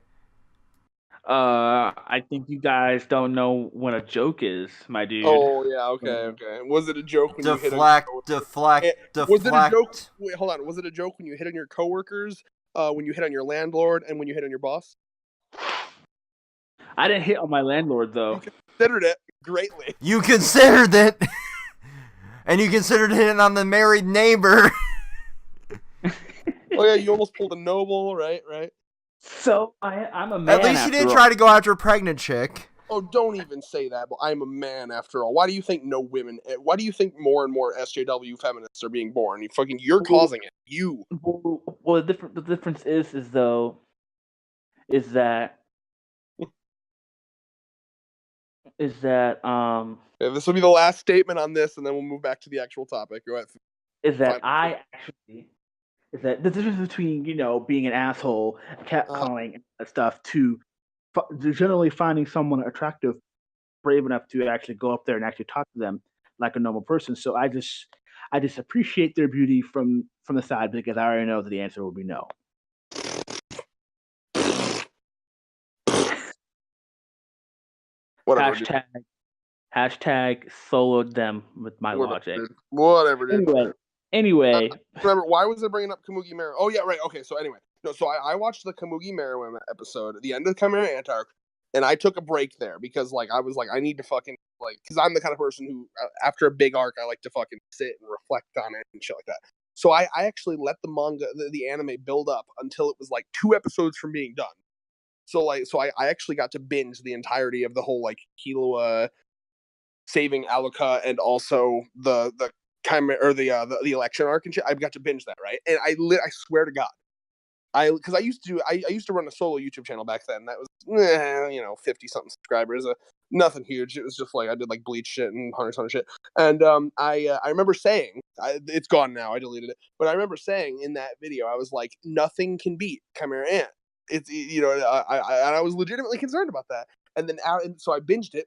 I think you guys don't know what a joke is, my dude. Oh yeah, okay. Was it a joke when you hit deflect? Was it a joke? Wait, hold on. Was it a joke when you hit on your coworkers, when you hit on your landlord, and when you hit on your boss? I didn't hit on my landlord though. You considered it greatly. You considered it, and you considered hitting on the married neighbor. Oh yeah, you almost pulled a Noble, right? So I'm a man. At least you didn't try to go after a pregnant chick. Oh, don't even say that. But I'm a man after all. Why do you think no women? Why do you think more and more SJW feminists are being born? You're causing it. You. Well, the difference is that Yeah, this will be the last statement on this, and then we'll move back to the actual topic. Go ahead. Is that the difference between being an asshole, catcalling and stuff, to generally finding someone attractive, brave enough to actually go up there and actually talk to them like a normal person. So I just appreciate their beauty from the side, because I already know that the answer will be no. Whatever. Hashtag soloed them with my logic. Whatever, dude. Anyway. Remember, why was I bringing up Kamugi Meru? Oh, yeah, right. Okay, so anyway. No, so I watched the Kamugi Meru episode at the end of Chimera Ant-arc, and I took a break there because, I was like, I need to fucking, because I'm the kind of person who, after a big arc, I like to fucking sit and reflect on it and shit like that. So I actually let the manga, the anime build up until it was, 2 episodes from being done. So I actually got to binge the entirety of the whole, Killua saving Aluka and also the Chimera, or the election arc and shit. I've got to binge that, right? And I swear to God, because I used to run a solo YouTube channel back then. That was 50 something subscribers, nothing huge. It was just I did Bleach shit and Hunter shit. And I remember saying, it's gone now. I deleted it, but I remember saying in that video, I was like, nothing can beat Chimera Ant. It's I was legitimately concerned about that. And then so I binged it,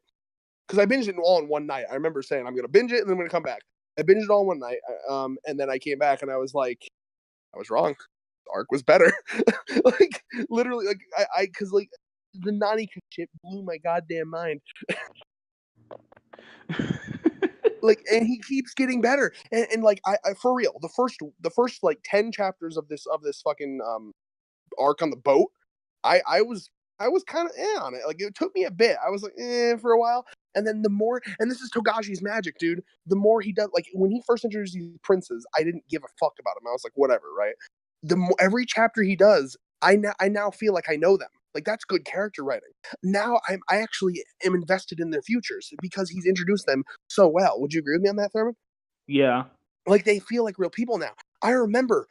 because I binged it all in one night. I remember saying, I'm gonna binge it and then I'm gonna come back. I binged it all one night, and then I came back and I was like, I was wrong. The arc was better. Literally, because the Nani shit blew my goddamn mind. And he keeps getting better, and I for real, the first 10 chapters of this fucking arc on the boat, I was kind of on it. It took me a bit. I was for a while. And then the more, and this is Togashi's magic, dude, the more he does, when he first introduced these princes, I didn't give a fuck about him. I was like, whatever, right? Every chapter he does, I now feel like I know them. That's good character writing. Now I actually am invested in their futures because he's introduced them so well. Would you agree with me on that, Thurman? Yeah. They feel like real people now. I remember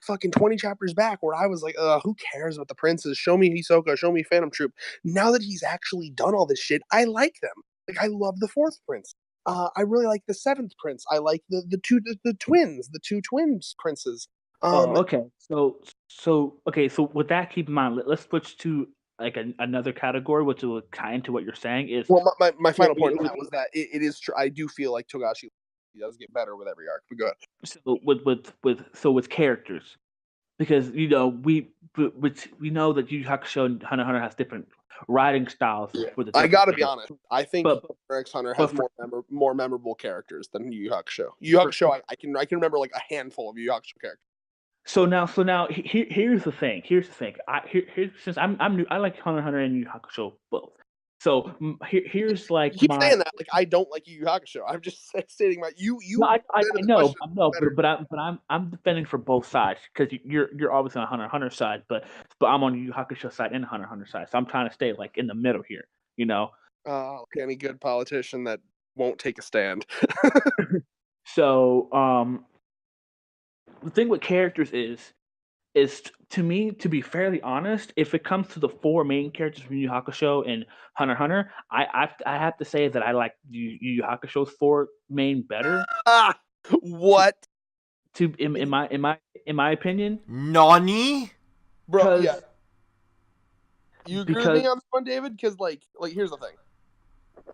fucking 20 chapters back where I was like, who cares about the princes? Show me Hisoka, show me Phantom Troop. Now that he's actually done all this shit, I like them. I love the 4th prince. I really like the 7th prince. I like the two twins princes. Okay. So with that, keep in mind, let's switch to another category, which will tie into what you're saying. Is my final point was that it is true. I do feel like Togashi does get better with every arc. But go ahead. So with characters, because we know that Yu Yu Hakusho and Hunter x Hunter has different writing styles. Yeah. I gotta be honest. I think Hunter x Hunter has more memorable characters than Yu Yu Hakusho. Yu Yu Hakusho, I can remember a handful of Yu Yu Hakusho characters. So now, here's the thing. Since I'm new, I like Hunter x Hunter and Yu Yu Hakusho both. So here's You like keep my saying that like I don't like Yu Yu Hakusho. I'm just stating my you. no, I presented the know, question but better. I'm defending for both sides because you're obviously on Hunter x Hunter side, but I'm on Yu Yu Hakusho side and Hunter x Hunter side. So I'm trying to stay like in the middle here, you know. Any good politician that won't take a stand. So the thing with characters is to me, to be fairly honest, if it comes to the four main characters from Yu Yu Hakusho and Hunter x Hunter, I have to say that I like Yu Yu Hakusho's four main better. What? In my opinion, Nani? Bro, yeah. because You agree with me on this one, David? Because like here's the thing.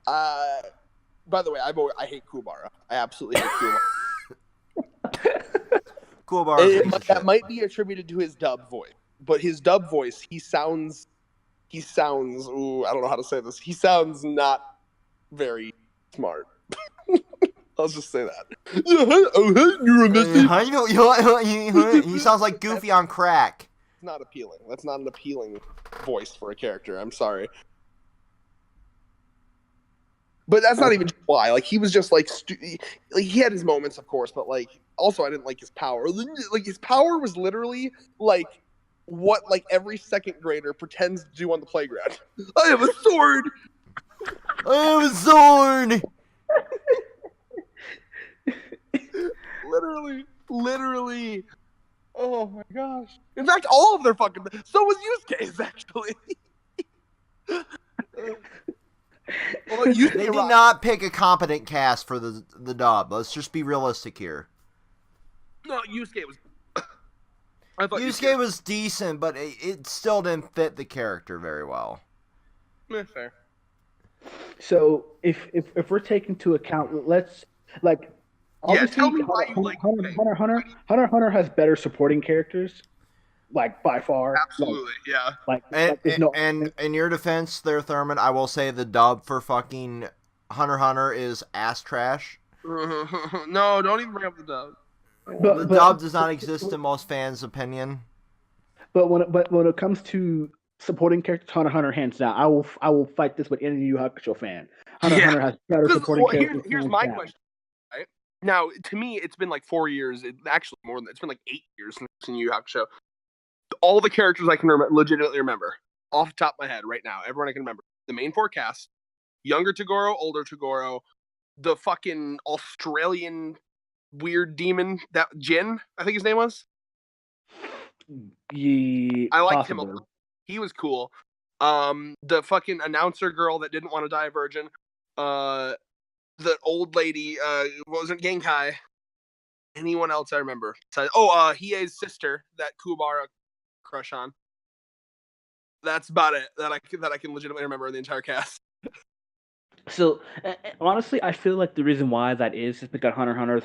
By the way, I hate Kuwabara. I absolutely hate Kuwabara. Kuwabara. That might be attributed to his dub voice, but his dub voice, he sounds. Ooh, I don't know how to say this. He sounds not very smart. I'll just say that. He sounds like Goofy on crack. It's not appealing. That's not an appealing voice for a character. I'm sorry. But that's not even why. Like, he was just like he had his moments, of course, but like also I didn't like his power. Like, his power was literally like what like every second grader pretends to do on the playground. I have a sword. I have a sword. Literally. Oh my gosh. In fact, all of their fucking. So was Yusuke's actually. Well, They did not pick a competent cast for the dub. Let's just be realistic here. No, Yusuke was. Yusuke was decent, but it still didn't fit the character very well. Fair. So if we're taking into account, let's like. Obviously, tell me why you like Hunter has better supporting characters, like by far. Absolutely, yeah. And in your defense, there, Thurman, I will say the dub for fucking Hunter x Hunter is ass trash. No, don't even bring up the dub. The dub does not exist in most fans' opinion. But when it comes to supporting characters, Hunter x Hunter hands down. I will fight this with any Yu Yu Hakusho fan. Hunter x Hunter has better supporting characters. Here's my question. Right? Now, to me, it's been like 4 years. Actually, more than that. It's been like 8 years since Yu Yu Hakusho. All the characters I can legitimately remember off the top of my head right now. Everyone I can remember. The main four cast: younger Toguro, older Toguro, the fucking Australian weird demon, that Jin, I think his name was. Yeah, I liked him a lot. He was cool. The fucking announcer girl that didn't want to die a virgin. The old lady, what was it, Genkai? Anyone else I remember? Hiei's sister, that Kuwabara crush on. That's about it that I can legitimately remember in the entire cast. So honestly, I feel like the reason why that is because Hunter x Hunter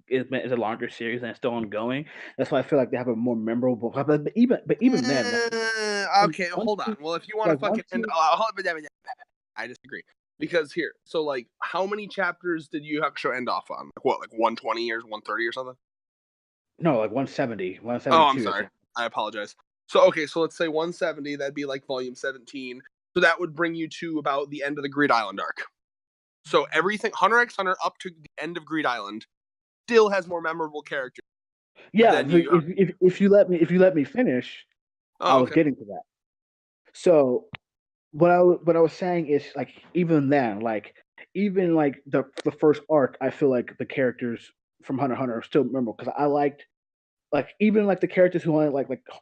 is a longer series and it's still ongoing. That's why I feel like they have a more memorable. But even then, okay, hold on. Well, if you want to fucking end, I disagree because here. So like, how many chapters did Yu Yu Hakusho end off on? Like what? Like 120 or 130 or something? No, like 170. 172. Oh, I'm sorry. I apologize. So okay, so let's say 170. That'd be like volume 17. So that would bring you to about the end of the Greed Island arc. So everything Hunter x Hunter up to the end of Greed Island still has more memorable characters. Yeah, if you let me finish, I was getting to that. So what I was saying is like even then, like even like the first arc, I feel like the characters from Hunter x Hunter are still memorable because I liked like even like the characters who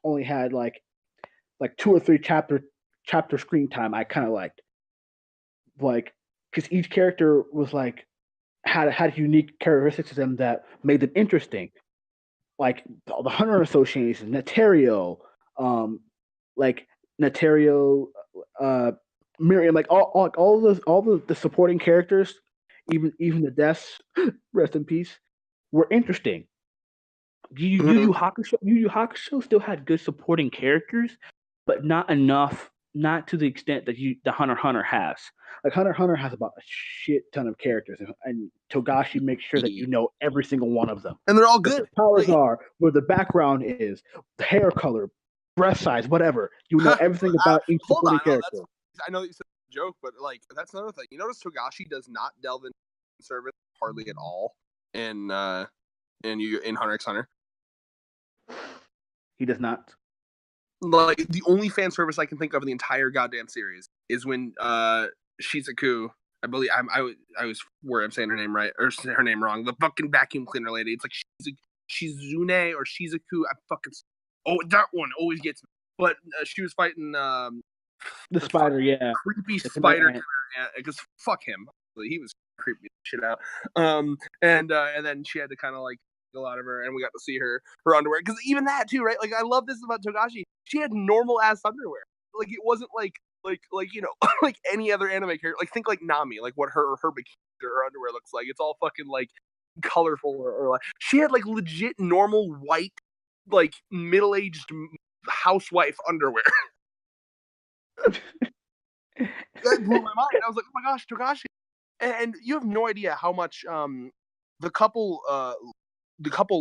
only had like 2 or 3 chapter screen time. I kind of liked like because each character was like had unique characteristics to them that made them interesting. Like the Hunter Association, Neterio, like Neterio, Miriam, like all the supporting characters, even the deaths, rest in peace, were interesting. Yu Yu Hakusho still had good supporting characters, but not enough not to the extent that the Hunter x Hunter has. Like Hunter x Hunter has about a shit ton of characters, and Togashi makes sure that you know every single one of them. And they're all What good. their powers are, where the background is, the hair color, breast size, whatever. You know everything about each supporting character. I know that you said it's a joke, but like that's another thing. You notice Togashi does not delve into service hardly at all in Hunter x Hunter. He does not. Like the only fan service I can think of in the entire goddamn series is when Shizuku, I believe I was where I'm saying her name right or her name wrong. The fucking vacuum cleaner lady. It's like Shizune or Shizuku. That one always gets me. But she was fighting the spider, creepy spider. Because fuck him, he was creepy shit out. And then she had to kind of like go out of her, and we got to see her underwear. Because even that too, right? Like I love this about Togashi. She had normal ass underwear. Like it wasn't like you know like any other anime character. Like think like Nami, like what her bikini or her underwear looks like. It's all fucking like colorful or like she had like legit normal white like middle-aged housewife underwear. That blew my mind. I was like, oh my gosh, Togashi. And you have no idea how much the couple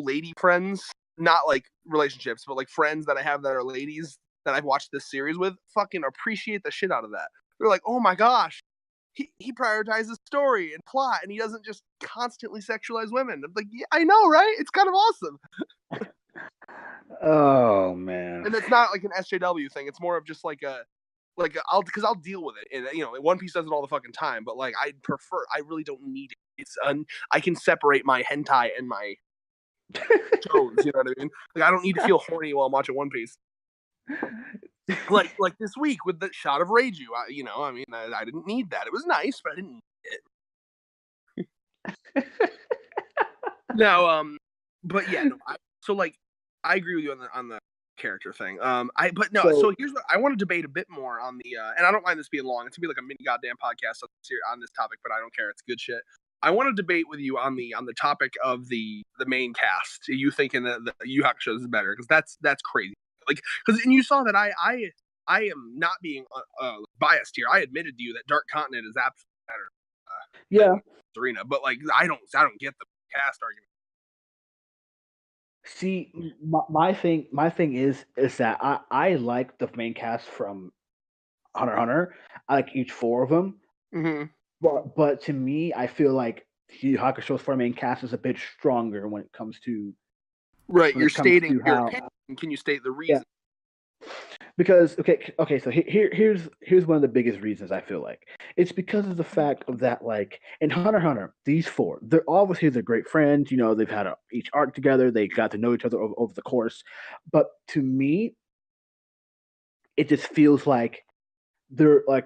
lady friends, not like relationships, but like friends that I have that are ladies that I've watched this series with, fucking appreciate the shit out of that. They're like, oh my gosh, he prioritizes story and plot, and he doesn't just constantly sexualize women. I'm like, yeah, I know, right? It's kind of awesome. Oh man. And it's not like an SJW thing. It's more of just like I'll deal with it. And you know, One Piece does it all the fucking time. But like, I really don't need it. I can separate my hentai and my shows. You know what I mean? Like, I don't need to feel horny while I'm watching One Piece. like this week with the shot of Reiju. I didn't need that. It was nice, but I didn't need it. Now, but yeah, no. I agree with you on the character thing. So here's what I want to debate a bit more on the and I don't mind this being long. It's gonna be like a mini goddamn podcast on this topic, but I don't care. It's good shit. I want to debate with you on the topic of the main cast. Are you thinking that the Yu Hakusho is better? Because that's crazy. Like, and you saw that I am not being biased here. I admitted to you that Dark Continent is absolutely better. Yeah, Serena, but like I don't get the cast argument. See, my thing is that I like the main cast from Hunter x Hunter. I like each four of them. Mm-hmm. But to me, I feel like Yu Hakusho's four main cast is a bit stronger when it comes to you're stating your opinion. Can you state the reason? Yeah. Because okay, so here's one of the biggest reasons I feel like it's because of the fact of that, like in Hunter x Hunter, these four, they're obviously great friends. You know, they've had each arc together. They got to know each other over the course. But to me, it just feels like they're a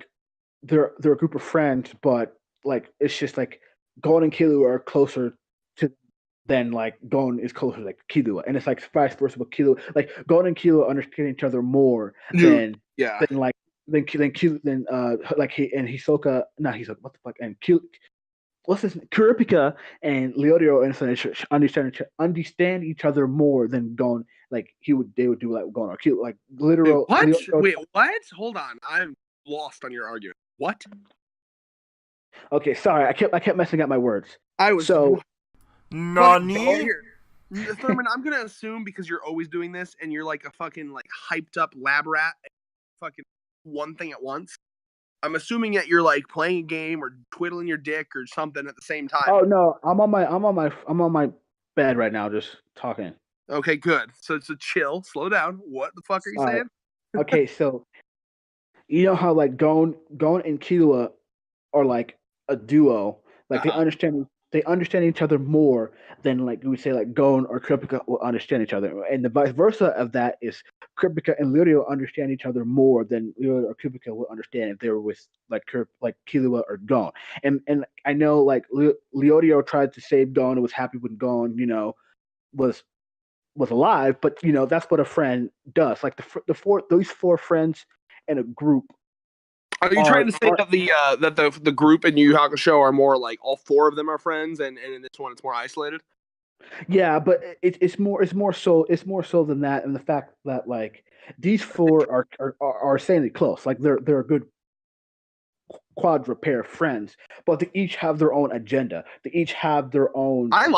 group of friends, but like it's just like Gon and Killua are closer to than like Gon is closer to like Killua, and it's like vice versa with Killua. Like Gon and Killua understand each other more than Killua, like Hisoka, not Hisoka, what the fuck, and what's his name? Kurapika and Leorio understand each other more than Gon. Like they would do like Gon or Killua, like literal. What? Wait, what? Hold on, I'm lost on your argument. What? Okay, sorry, I kept messing up my words. Nani? Thurman, I'm gonna assume because you're always doing this and you're like a fucking like hyped up lab rat, fucking one thing at once. I'm assuming that you're like playing a game or twiddling your dick or something at the same time. Oh no, I'm on my bed right now, just talking. Okay, good. So chill, slow down. What the fuck are you saying? Okay, so you know how like Gon and Killua are like a duo. Like they understand each other more than like we would say like Gon or Kurapika will understand each other, and the vice versa of that is Kurapika and Leorio understand each other more than Leorio or Kurapika will understand if they were with like Killua or Gon. And I know like Leorio tried to save Gon and was happy when Gon was alive, but that's what a friend does. Like those four friends in a group. Are you trying to say that the group in Yu Hakusho are more like all four of them are friends, and in this one it's more isolated? Yeah, but it's more so than that, and the fact that like these four are insanely close. Like they're a good quadra pair of friends, but they each have their own agenda. They each have their own I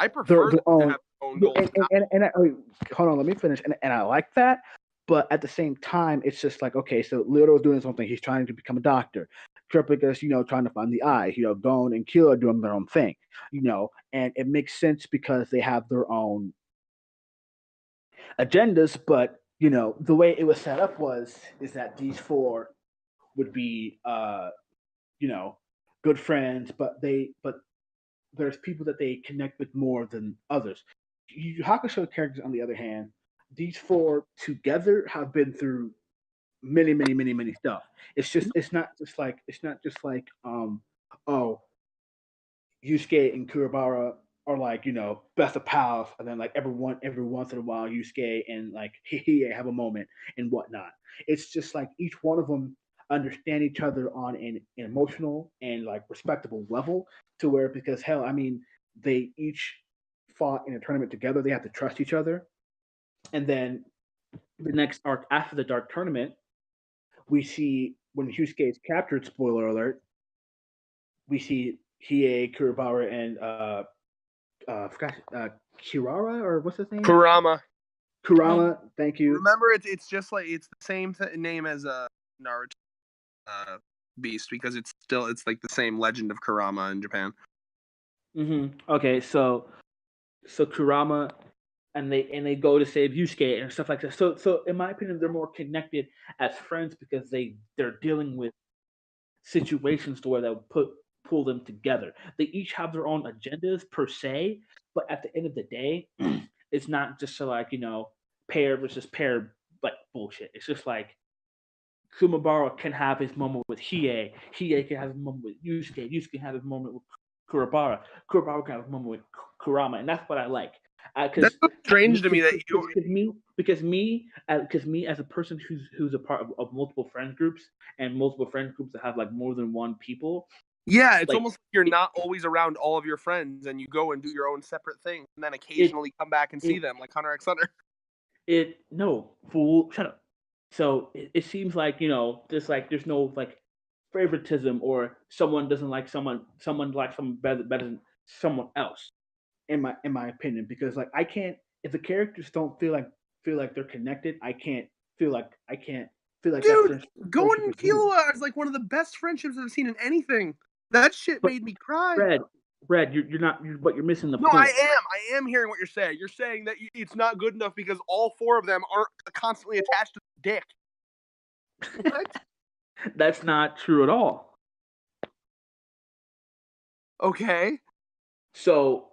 prefer them their to own. have their own goals. And hold on, let me finish. And I like that, but at the same time, it's just like okay, so Leo's doing something. He's trying to become a doctor. Kurapika's, trying to find the eye. Gon and Kyo are doing their own thing. And it makes sense because they have their own agendas. But the way it was set up is that these four would be, good friends, but there's people that they connect with more than others. Yu Hakusho characters, on the other hand, these four together have been through many, many, many, many stuff. It's not just like oh, Yusuke and Kurabara are like best of pals, and then like every once in a while Yusuke and like Hiei have a moment and whatnot. It's just like each one of them understand each other on an emotional and like respectable level to where because hell, I mean they each fought in a tournament together. They have to trust each other, and then the next arc after the Dark Tournament, we see when Yusuke is captured. Spoiler alert. We see Hiei, Kurabara, and forgot Kirara or what's his name? Kurama. Kurama. Thank you. Remember, it's just like it's the same name as a Naruto beast because it's like the same Legend of Kurama in Japan. Okay, so Kurama and they go to save Yusuke and stuff like that. So in my opinion, they're more connected as friends because they're dealing with situations to where that would pull them together. They each have their own agendas per se, but at the end of the day, it's not just like pair versus pair like bullshit. It's just like Kumabara can have his moment with Hiei. Hiei can have his moment with Yusuke. Yusuke can have his moment with Kurabara. Kurabara can have his moment with Kurama, and that's what I like. That's so strange to me that because me as a person who's a part of multiple friend groups and multiple friend groups that have like more than one people. Yeah, it's like, almost like you're not always around all of your friends, and you go and do your own separate thing, and then occasionally come back and see them, like Hunter x Hunter. No, fool, shut up. So it seems like there's no like favoritism or someone doesn't like someone likes someone better than someone else. In my opinion, because like I can't if the characters don't feel like they're connected, I can't feel like Dude, Gon and Killua is like one of the best friendships I've seen in anything. That shit made me cry. Red, you're missing the point. No, I am hearing what you're saying. You're saying that it's not good enough because all four of them aren't constantly attached to the dick. What? That's not true at all. Okay. So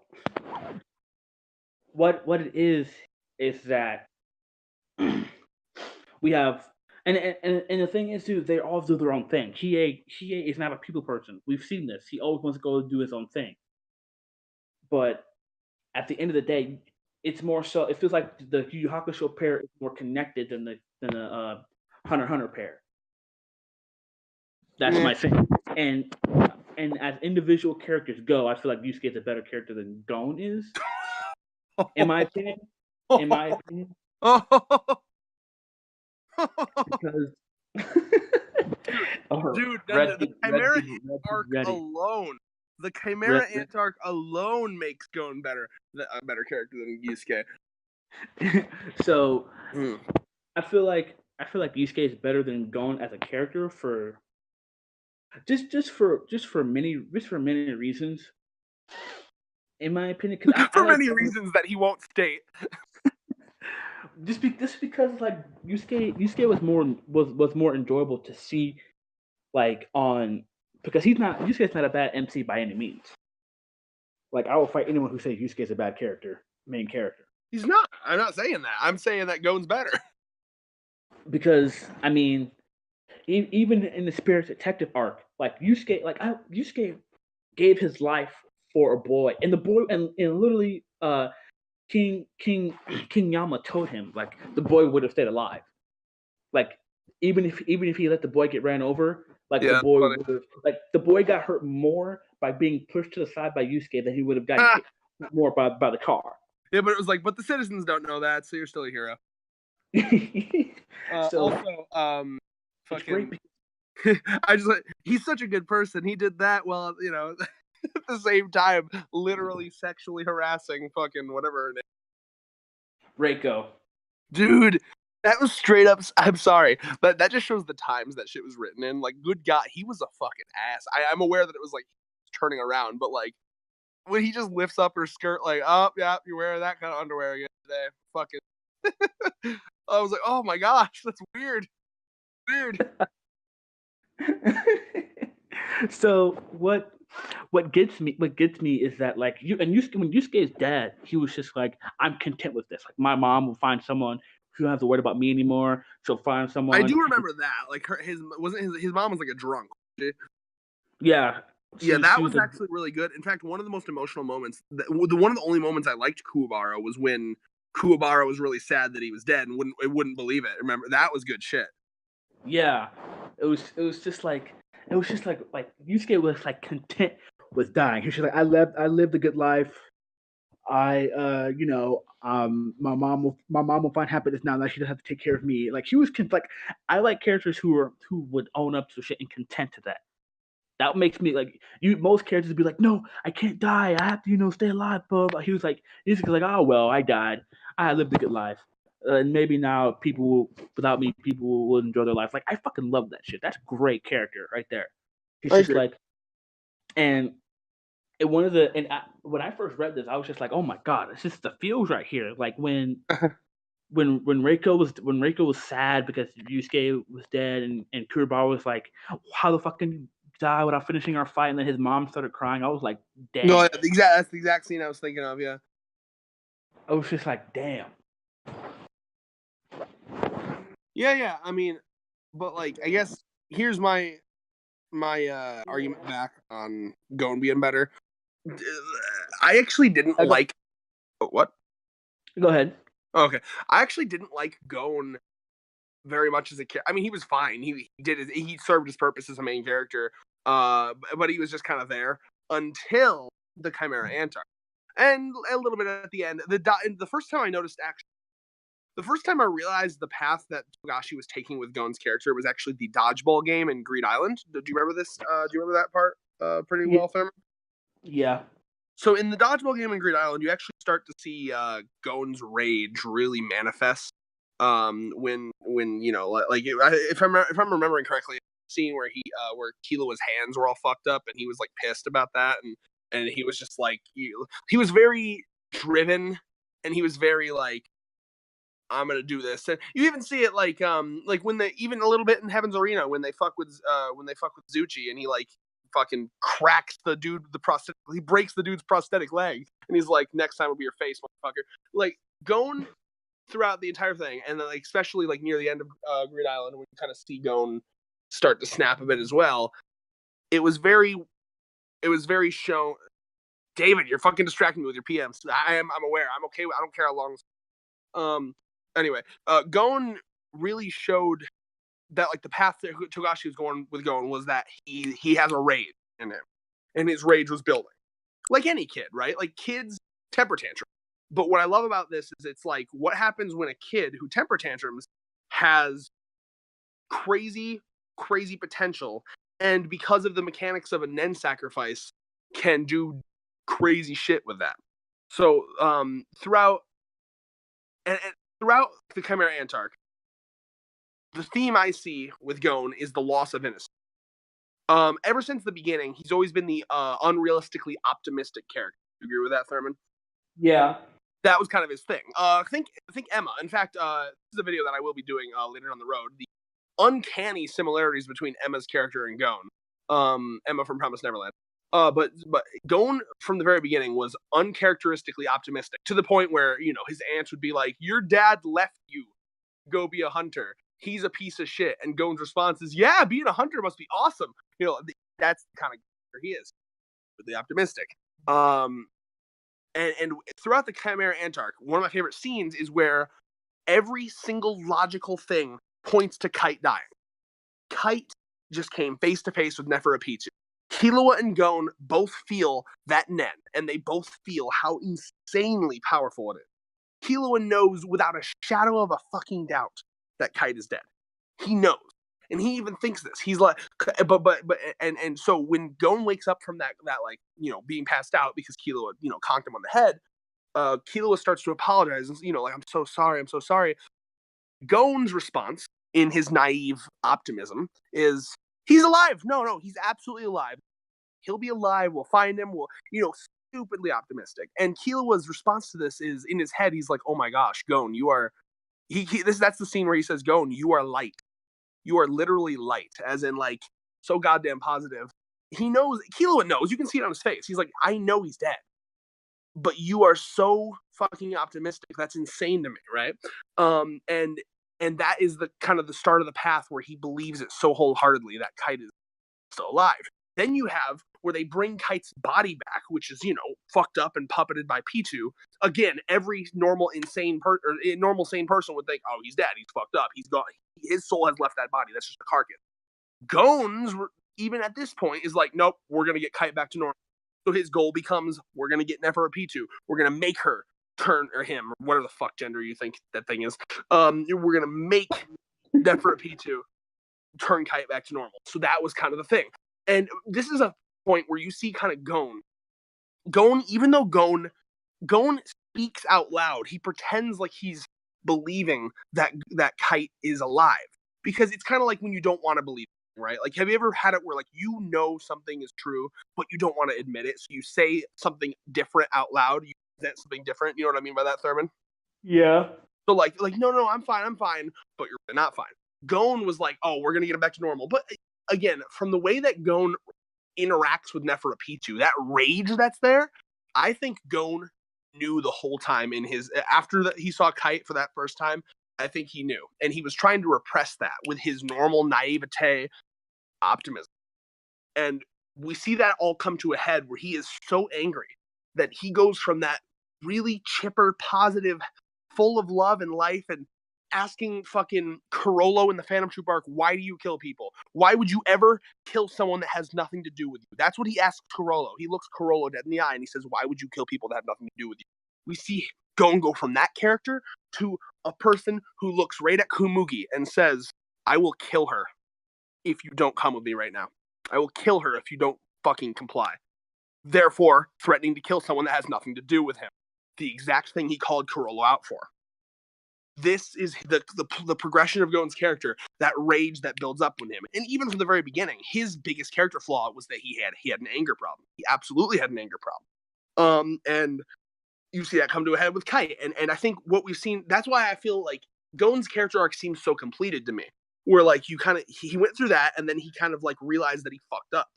what it is that we have and the thing is too, they all do their own thing. Hiei is not a people person. We've seen this. He always wants to go do his own thing. But at the end of the day, it's more so it feels like the Yu Yu Hakusho pair is more connected than the Hunter x Hunter pair. That's my thing. And as individual characters go, I feel like Yusuke is a better character than Gon is. In my opinion. Because dude, the Chimera Ant arc alone. The Chimera Ant arc alone makes Gon a better character than Yusuke. So I feel like Yusuke is better than Gon as a character for just for many reasons. In my opinion, for many reasons that he won't state. just because like Yusuke was more enjoyable to see, like on because Yusuke's not a bad MC by any means. Like I will fight anyone who says Yusuke is a bad main character. He's not. I'm not saying that. I'm saying that Gon's better. Because I mean, even in the Spirit Detective arc, like Yusuke gave his life for a boy, and the boy and literally King Yama told him like the boy would have stayed alive. Like even if he let the boy get ran over, like the boy would have, like the boy got hurt more by being pushed to the side by Yusuke than he would have gotten more by the car. Yeah, but it was like, but the citizens don't know that, so you're still a hero. So Also, it's great. fucking, I just like, he's such a good person. He did that while, at the same time, literally sexually harassing fucking whatever her name. Reiko. Dude, that was straight up. I'm sorry, but that just shows the times that shit was written in. Like, good God, he was a fucking ass. I'm aware that it was like turning around, but like when he just lifts up her skirt, like, oh yeah, you're wearing that kind of underwear again today. Fucking. I was like, oh my gosh, that's weird. Weird. So what gets me is that like when Yusuke's dad, he was just like, I'm content with this. Like my mom will find someone who doesn't have to worry about me anymore. She'll find someone. I do remember that. Like his mom was like a drunk. Yeah. Yeah, that was actually really good. In fact, one of the most emotional moments, one of the only moments I liked Kuwabara was when Kuwabara was really sad that he was dead and wouldn't believe it. Remember, that was good shit. Yeah, it was just like Yusuke was like content with dying. He was just like, I lived a good life. My mom will find happiness now that she doesn't have to take care of me. Like he was like, I like characters who would own up to shit and content to that. That makes me like most characters would be like, no, I can't die. I have to, stay alive. But he was like, oh well, I died. I lived a good life. And maybe now without me, people will enjoy their life. Like I fucking love that shit. That's a great character right there. He's just like, and when I first read this, I was just like, oh my god, it's just the feels right here. Like when Reiko was sad because Yusuke was dead, and Kurobawa was like, how the fuck can you die without finishing our fight? And then his mom started crying. I was like, damn. No, that's the exact scene I was thinking of. Yeah. I was just like, damn. Yeah. I mean, but like, I guess here's my argument back on Gon being better. I actually didn't like. What? Go ahead. Okay, I actually didn't like Gon very much as a character. I mean, he was fine. He served his purpose as a main character. But he was just kind of there until the Chimera Antar, and a little bit at the end. The first time I noticed the first time I realized the path that Togashi was taking with Gon's character was actually the dodgeball game in Greed Island. Do you remember this? Do you remember that part pretty well, Thurman? Yeah. So in the dodgeball game in Greed Island, you actually start to see Gon's rage really manifest. When like if I'm remembering correctly, scene where where Kilo's hands were all fucked up and he was like pissed about that, and he was just like he was very driven, and he was very like, I'm gonna do this. And you even see it like when they even a little bit in Heaven's Arena when they fuck with Zuchi, and he like fucking cracks the dude the prosthetic. He breaks the dude's prosthetic leg, and he's like, next time will be your face, motherfucker. Like Gon throughout the entire thing, and then like especially like near the end of Greed Island, when you kind of see Gon start to snap a bit as well. It was very shown. David, you're fucking distracting me with your PMs. I'm aware. I'm okay. I don't care how long. Anyway, Gon really showed that like the path that Togashi was going with Gon was that he has a rage in him, and his rage was building, like any kid, right? Like kids temper tantrum. But what I love about this is it's like what happens when a kid who temper tantrums has crazy potential, and because of the mechanics of a Nen sacrifice, can do crazy shit with that. So throughout the Chimera Antark, the theme I see with Gon is the loss of innocence. Ever since the beginning, he's always been the unrealistically optimistic character. You agree with that, Thurman? Yeah. That was kind of his thing. I think Emma. In fact, this is a video that I will be doing later on the road. The uncanny similarities between Emma's character and Gon. Emma from Promised Neverland. But Gon from the very beginning was uncharacteristically optimistic, to the point where his aunts would be like, "Your dad left you, go be a hunter. He's a piece of shit." And Gon's response is, "Yeah, being a hunter must be awesome." That's the kind of character he is, really optimistic. And throughout the Chimera Antark, one of my favorite scenes is where every single logical thing points to Kite dying. Kite just came face to face with Neferupitsu. Killua and Gon both feel that Nen, and they both feel how insanely powerful it is. Killua knows without a shadow of a fucking doubt that Kite is dead. He knows. And he even thinks this. He's like, and so when Gon wakes up from that like, being passed out because Killua, conked him on the head, Killua starts to apologize and, like, I'm so sorry. Gon's response, in his naive optimism, is he's alive. No, he's absolutely alive. He'll be alive. We'll find him. We'll, stupidly optimistic. And Killua's response to this is, in his head, he's like, oh my gosh, Gon, you are, that's the scene where he says, Gon, you are light. You are literally light, as in, like, so goddamn positive. He knows, Killua knows, you can see it on his face. He's like, I know he's dead, but you are so fucking optimistic. That's insane to me, right? And that is the kind of the start of the path where he believes it so wholeheartedly that Kite is still alive. Then you have where they bring Kite's body back, which is, fucked up and puppeted by P2. Again, every normal sane person would think, oh, he's dead, he's fucked up, he's gone, his soul has left that body, that's just a carcass. Gon's, even at this point, is like, nope, we're going to get Kite back to normal. So his goal becomes, we're going to get Nephra P2. We're going to make her turn, or him, or whatever the fuck gender you think that thing is. We're going to make Nephra P2 turn Kite back to normal. So that was kind of the thing. And this is a point where you see kind of Gon, even though Gon speaks out loud, he pretends like he's believing that Kite is alive. Because it's kind of like when you don't want to believe it, right? Like, have you ever had it where, like, something is true, but you don't want to admit it, so you say something different out loud, you present something different? You know what I mean by that, Thurman? Yeah. So, like, no, I'm fine, but you're not fine. Gon was like, oh, we're going to get him back to normal. But, again, from the way that Gon interacts with Nephra P2, that rage that's there, I think Gon knew the whole time after he saw Kite for that first time. I think he knew, and he was trying to repress that with his normal naivete optimism. And we see that all come to a head where he is so angry that he goes from that really chipper, positive, full of love and life, and asking fucking Corollo in the Phantom Troop arc, why do you kill people? Why would you ever kill someone that has nothing to do with you? That's what he asks Corollo. He looks Corollo dead in the eye and he says, why would you kill people that have nothing to do with you? We see Gon go from that character to a person who looks right at Kumugi and says, I will kill her if you don't come with me right now. I will kill her if you don't fucking comply. Therefore, threatening to kill someone that has nothing to do with him. The exact thing he called Corollo out for. This is the progression of Gon's character, that rage that builds up with him. And even from the very beginning, his biggest character flaw was that he had an anger problem. He absolutely had an anger problem. And you see that come to a head with Kite. And I think what we've seen, that's why I feel like Gon's character arc seems so completed to me. Where, like, he went through that, and then he kind of, like, realized that he fucked up.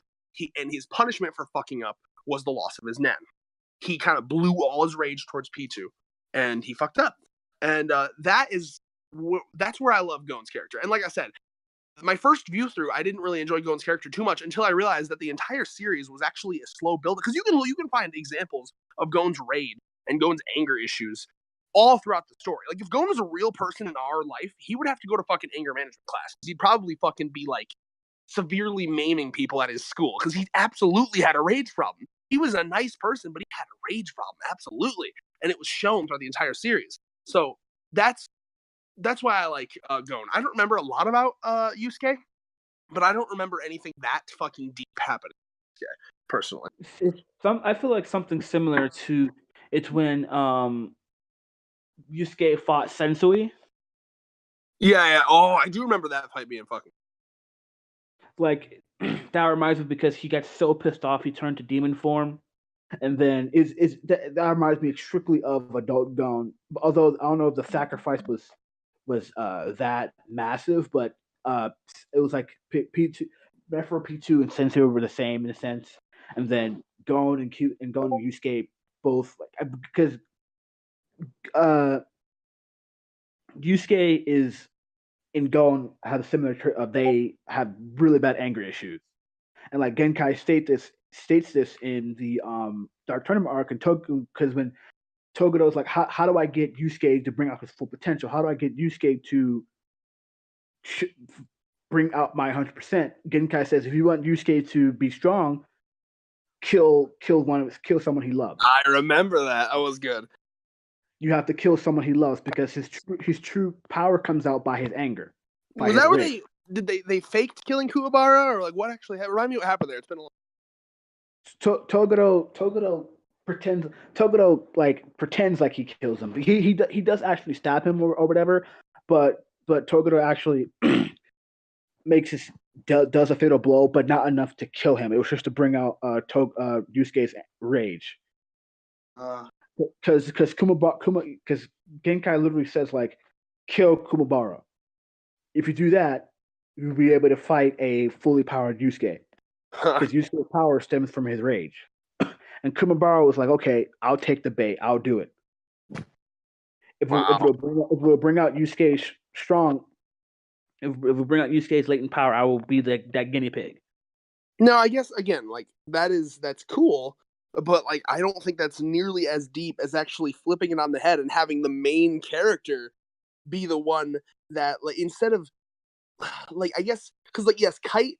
And his punishment for fucking up was the loss of his Nen. He kind of blew all his rage towards P2, and he fucked up. And that's where I love Gon's character. And like I said, my first view through, I didn't really enjoy Gon's character too much until I realized that the entire series was actually a slow build. Because you can find examples of Gon's rage and Gon's anger issues all throughout the story. Like, if Gon was a real person in our life, he would have to go to fucking anger management class. He'd probably fucking be, like, severely maiming people at his school, because he absolutely had a rage problem. He was a nice person, but he had a rage problem, absolutely. And it was shown throughout the entire series. So that's why I like Gon. I don't remember a lot about Yusuke, but I don't remember anything that fucking deep happening, personally. I feel like something similar to, it's when Yusuke fought Sensui. Yeah. Oh, I do remember that fight being fucking. Like, that reminds me, because he got so pissed off he turned to demon form, and then that reminds me strictly of Adult Gon. Although I don't know if the sacrifice was that massive, but it was like P2, Nephra P2 and Sensui were the same in a sense, and then Gon and Yusuke both, like, because Yusuke is and Gon have a similar. They have really bad anger issues, and like Genkai states this in the Dark Tournament arc, and because when Togado's like, how do I get Yusuke to bring out his full potential? How do I get Yusuke to bring out my 100%? Genkai says, if you want Yusuke to be strong, kill someone he loves. I remember that. That was good. You have to kill someone he loves because his true power comes out by his anger. Was that where they faked killing Kuwabara, or like what actually happened? Remind me what happened there. It's been a long. Toguro pretends like he kills him. He does actually stab him or whatever, but Toguro actually does a fatal blow, but not enough to kill him. It was just to bring out Yusuke's rage. Because Genkai literally says like, kill Kumabara. If you do that, you'll be able to fight a fully powered Yusuke. Because Yusuke's power stems from his rage. And Kumabara was like, okay, I'll take the bait. I'll do it. If we'll bring out Yusuke's strong, if we bring out Yusuke's latent power, I will be that guinea pig. No, I guess again, like that's cool, but like I don't think that's nearly as deep as actually flipping it on the head and having the main character be the one that, like, instead of like, I guess because like yes, Kite.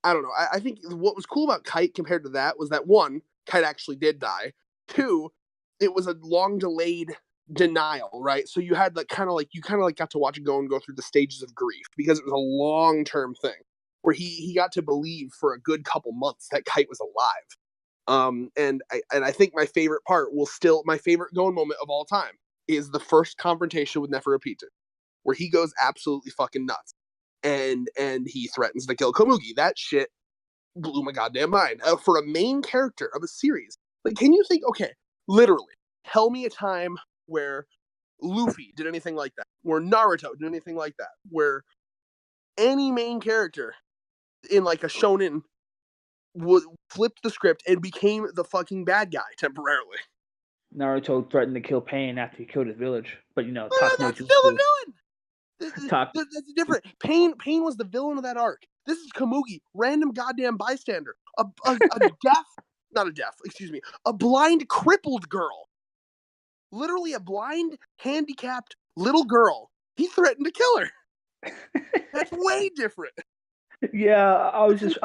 I don't know. I think what was cool about Kite compared to that was that one, Kite actually did die. Two, it was a long delayed denial, right? So you had like kind of like got to watch Gon go through the stages of grief because it was a long term thing where he got to believe for a good couple months that Kite was alive. And I think my favorite Gon moment of all time is the first confrontation with Neferupitu, where he goes absolutely fucking nuts. And he threatens to kill Komugi. That shit blew my goddamn mind. For a main character of a series, like, can you think? Okay, literally, tell me a time where Luffy did anything like that, where Naruto did anything like that, where any main character in like a shonen flipped the script and became the fucking bad guy temporarily. Naruto threatened to kill Pain after he killed his village, but that's still a villain. That's different. Pain was the villain of that arc. This is Komugi, random goddamn bystander, a blind crippled girl, literally a blind handicapped little girl. He threatened to kill her. That's way different. Yeah, I was just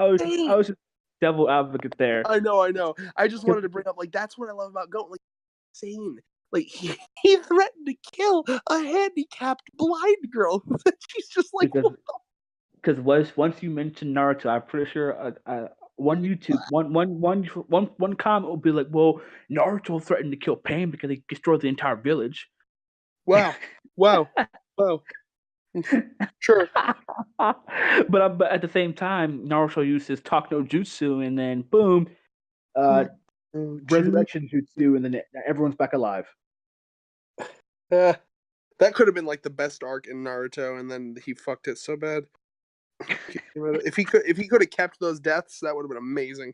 devil advocate there. I know. I just wanted to bring up, like, that's what I love about Gon. Like, insane. Like, he threatened to kill a handicapped blind girl. She's just like, because once you mention Naruto, I'm pretty sure one comment will be like, "Well, Naruto threatened to kill Pain because he destroyed the entire village." Wow. Sure. But at the same time, Naruto used his Talk no Jutsu, and then boom, resurrection jutsu, and then everyone's back alive. That could have been like the best arc in Naruto, and then he fucked it so bad. If he could have kept those deaths, that would have been amazing.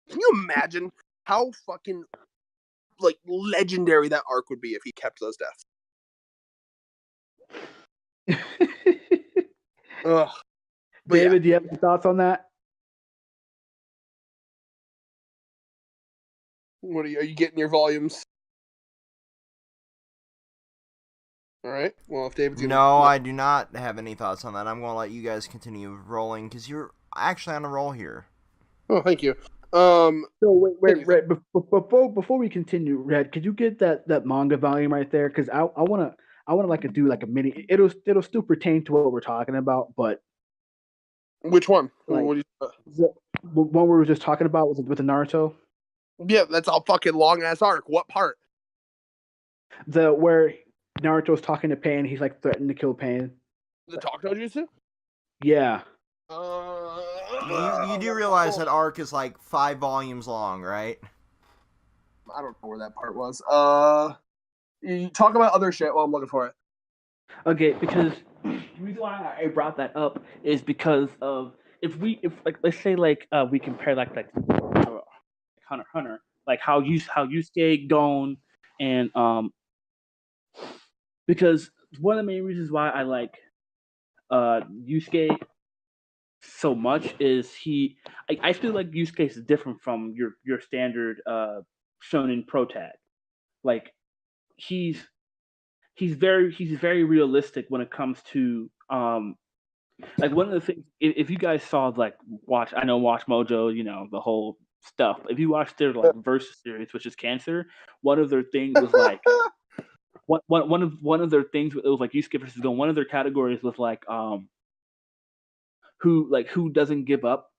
Can you imagine how fucking like legendary that arc would be if he kept those deaths? Ugh. David, do you have any thoughts on that? What are you getting your volumes? All right. Well, if David's No, I do not have any thoughts on that. I'm going to let you guys continue rolling because you're actually on a roll here. Oh, thank you. So wait, Red. Before we continue, Red, could you get that manga volume right there? Because I wanna like to do like a mini. It'll still pertain to what we're talking about, but which one? Like, the one we were just talking about was with the Naruto. Yeah, that's a fucking long ass arc. What part? Where Naruto's talking to Pain, he's like threatening to kill Pain. The Talk no Jutsu? Yeah. You do realize that arc is like 5 volumes long, right? I don't know where that part was. You talk about other shit while I'm looking for it. Okay, because the reason why I brought that up is because of if let's say we compare like Hunter x Hunter, like how Yusuke, Gon, and because one of the main reasons why I like Yusuke so much is I feel like Yusuke is different from your standard shonen protag. Like he's very realistic when it comes to like one of the things if you guys saw like Watch Mojo, the whole stuff. If you watch their like Versus series, which is Cancer, one of their things was like one of their things. It was like Yusuke versus Gon. One of their categories was like who doesn't give up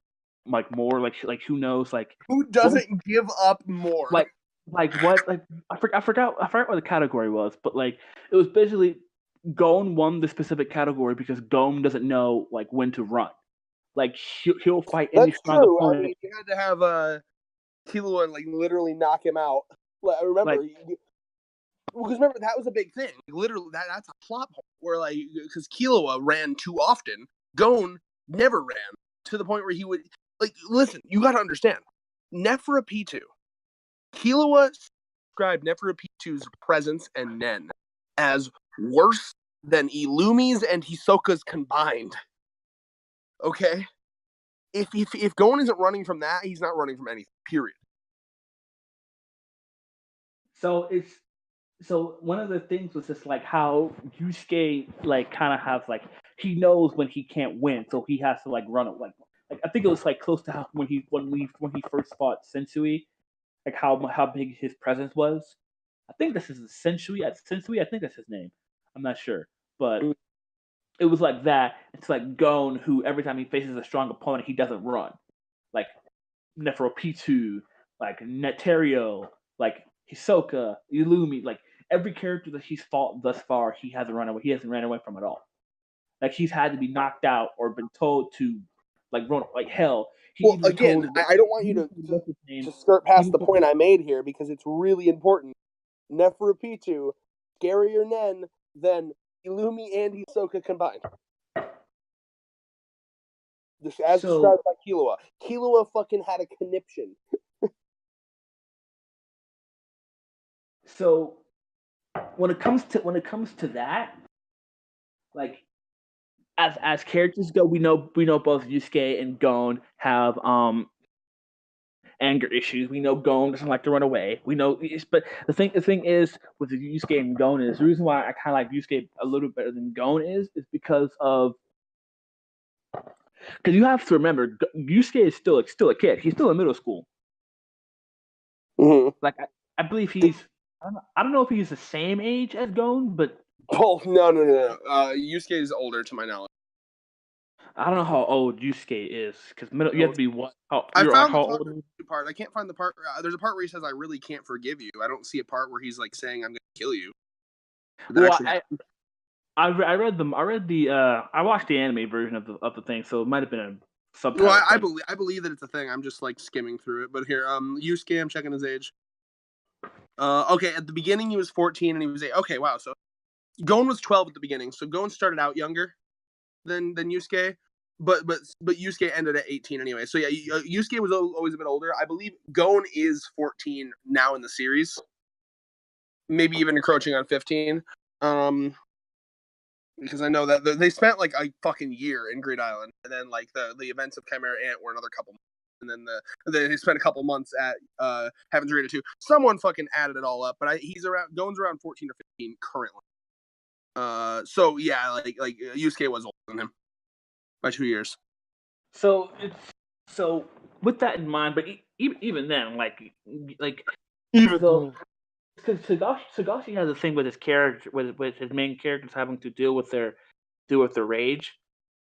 like more like who knows like who doesn't give up more like what like I forgot what the category was, but like it was basically Gon won the specific category because Gon doesn't know like when to run. Like he'll fight any That's strong true. opponent. I mean, you had to have Killua like literally knock him out. I remember because remember that was a big thing. Literally, that's a plot point where like because Killua ran too often, Gon never ran to the point where he would like. Listen, you got to understand, Neferpitou. Killua described Neferpitu's presence and Nen as worse than Illumi's and Hisoka's combined. Okay, if Gon isn't running from that, he's not running from anything. Period. So one of the things was just like how Yusuke like kind of has like he knows when he can't win, so he has to like run it like I think it was like close to how when he first fought Sensui, like how big his presence was. I think this is Sensui. I think that's his name. I'm not sure, but it was like that. It's like Gon, who every time he faces a strong opponent, he doesn't run. Like Neferpitou, like Neterio, like Hisoka, Illumi, like every character that he's fought thus far, he hasn't run away. He hasn't ran away from at all. Like he's had to be knocked out or been told to like run like hell. Well, again, I don't want you to skirt past the point I made here because it's really important. Neferpitou, scarier Nen than Illumi and Hisoka combined. As described by Killua. Killua fucking had a conniption. So when it comes to that, like as characters go, we know both Yusuke and Gon have anger issues. We know Gon doesn't like to run away. We know, but the thing is with the Yusuke and Gon is the reason why I kind of like Yusuke a little bit better than Gon is because you have to remember Yusuke is still a kid. He's still in middle school. Mm-hmm. Like I believe he's I don't know if he's the same age as Gon, but no. Yusuke is older to my knowledge. I don't know how old Yusuke is because you have to be what? I found the part. I can't find the part. There's a part where he says, "I really can't forgive you." I don't see a part where he's like saying, "I'm going to kill you." Well, I read I watched the anime version of the thing, so it might have been a subtitle. Well, I believe that it's a thing. I'm just like skimming through it. But here, Yusuke, I'm checking his age. Okay, at the beginning he was 14 and he was 8. Okay, wow. So Gon was 12 at the beginning. So Gon started out younger than Yusuke, but Yusuke ended at 18 anyway. So yeah, Yusuke was always a bit older. I believe Gon is 14 now in the series, maybe even encroaching on 15. Because I know that they spent like a fucking year in Great Island, and then like the events of Chimera Ant were another couple months. And then they spent a couple months at Heaven's Arena 2. Someone fucking added it all up, but Gon's around 14 or 15 currently. So yeah, like Yusuke was older than him by 2 years. So with that in mind, but even then, because Togodshi has a thing with his character, with his main characters having to deal with their rage.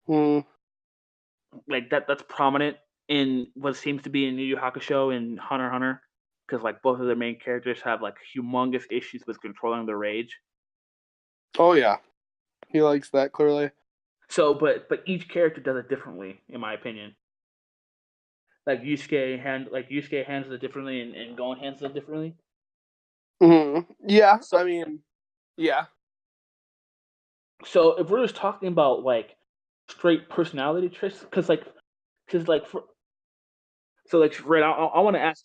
Like that's prominent in what seems to be in Yu Yu Hakusho and Hunter x Hunter, because like both of their main characters have like humongous issues with controlling their rage. Oh yeah, he likes that clearly. So, but each character does it differently, in my opinion. Like Yusuke handles it differently, and Gon handles it differently. Mm-hmm. Yeah, so, I mean, yeah. So if we're just talking about like straight personality traits, right, I want to ask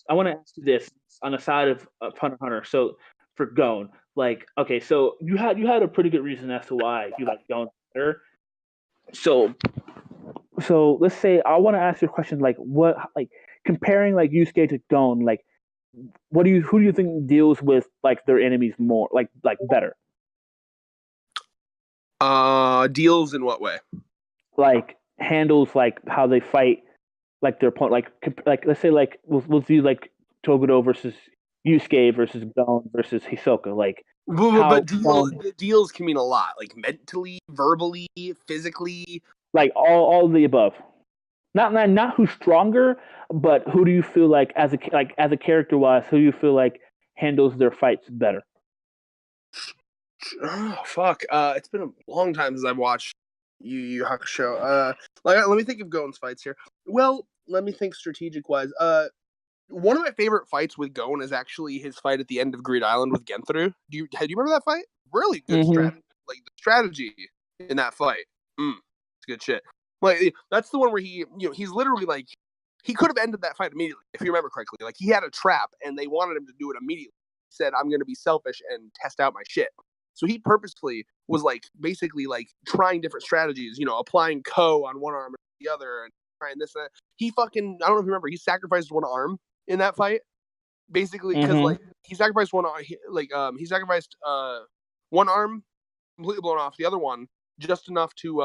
you this on the side of Hunter x Hunter. So for Gon, like, okay, so you had a pretty good reason as to why you like Gon better. So let's say I want to ask you a question like what, like comparing like Yusuke to Gon, like who do you think deals with like their enemies more like better? Deals in what way? Like handles like how they fight like their point, like let's say like we'll do like Togodo versus Yusuke versus Gon versus Hisoka, like how But deals can mean a lot, like mentally, verbally, physically. like all of the above. Not who's stronger, but who do you feel like as a character wise, who do you feel like handles their fights better? Oh fuck! It's been a long time since I've watched Yu Yu Hakusho. Let me think of Gon's fights here. Well, let me think strategic wise. One of my favorite fights with Gon is actually his fight at the end of Greed Island with Genthru. Do you remember that fight? Really good strategy. Like the strategy in that fight. It's good shit. Like that's the one where he's literally like he could have ended that fight immediately if you remember correctly. Like he had a trap and they wanted him to do it immediately. He said, "I'm going to be selfish and test out my shit." So he purposefully was like basically like trying different strategies. Applying Ko on one arm and the other and trying this and that. He fucking I don't know if you remember. He sacrificed one arm in that fight, basically because like he sacrificed one arm, he sacrificed one arm completely blown off, the other one just enough to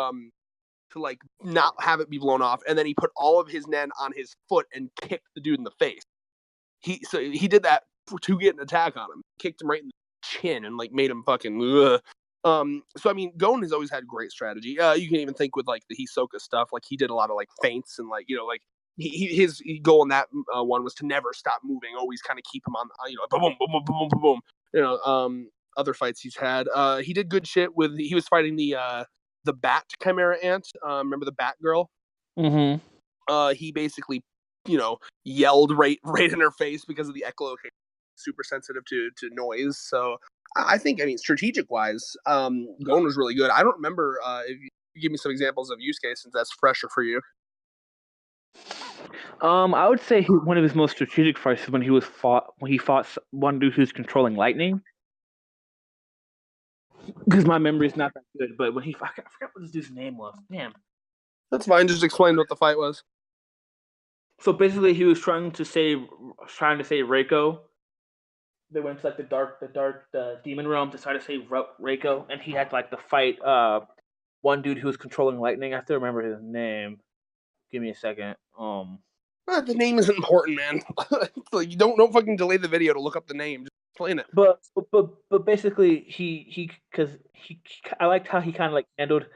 like not have it be blown off, and then he put all of his nen on his foot and kicked the dude in the face. He did that to get an attack on him, kicked him right in the chin and like made him fucking so I mean Gon has always had great strategy. You can even think with like the Hisoka stuff, like he did a lot of like feints and like like his goal in that one was to never stop moving, always kind of keep him on, boom, boom, boom, boom, boom, boom. Other fights he's had, he did good shit with. He was fighting the Bat Chimera Ant. Remember the Bat Girl? He basically, yelled right in her face because of the echolocation. Super sensitive to noise. So I think, strategic wise, Gon was really good. I don't remember if you give me some examples of Yusuke since that's fresher for you. I would say one of his most strategic fights is when he fought one dude who's controlling lightning. Because my memory is not that good, but when I forgot what this dude's name was. Damn. That's fine. Just explain what the fight was. So basically, he was trying to save Reiko. They went to like the dark demon realm to try to save Reiko, and he had like to fight one dude who was controlling lightning. I have to remember his name. Give me a second. The name isn't important, man. Like, you don't fucking delay the video to look up the name. Just explain it. But basically, I liked how he kind of like handled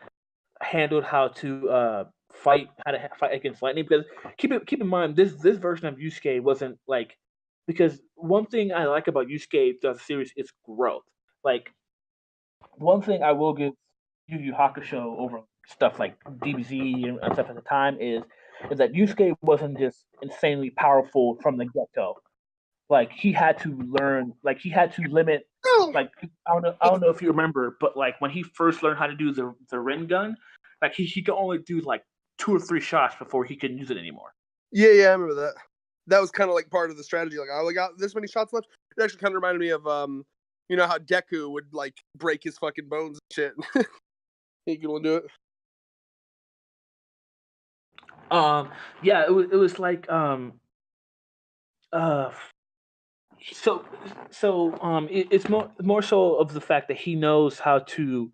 how to fight against lightning, because keep in mind this version of Yusuke wasn't like, because one thing I like about Yusuke the series is growth. Like one thing I will give Yu Yu Hakusho over stuff like DBZ and stuff at the time is that Yusuke wasn't just insanely powerful from the get-go. Like he had to learn, like he had to limit, like I don't know if you remember, but like when he first learned how to do the Rin gun, like he could only do like 2 or 3 shots before he couldn't use it anymore. Yeah, I remember that. That was kind of like part of the strategy. Like I only got this many shots left. It actually kind of reminded me of how Deku would like break his fucking bones and shit. He could only do it. Yeah, it was like it's more so of the fact that he knows how to.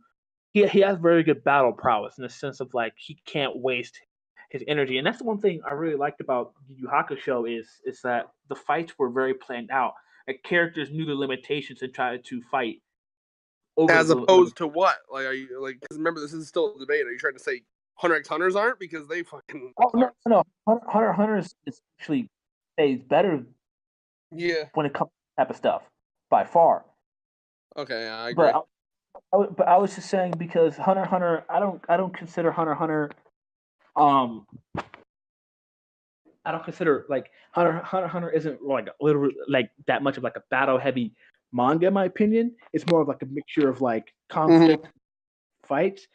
He has very good battle prowess in the sense of like he can't waste his energy, and that's the one thing I really liked about Yu Yu Hakusho is that the fights were very planned out. Like characters knew the limitations and tried to fight. As opposed to what? Like, are you like? Because remember, this is still a debate. Are you trying to say Hunter x Hunters aren't, because they fucking? Oh no! Hunter x Hunter is actually better. Yeah. When it comes to that type of stuff, by far. Okay, yeah, I agree. But I was just saying, because Hunter x Hunter, I don't consider Hunter x Hunter, I don't consider like Hunter x Hunter isn't like literally like that much of like a battle heavy manga in my opinion. It's more of like a mixture of like conflict, fights.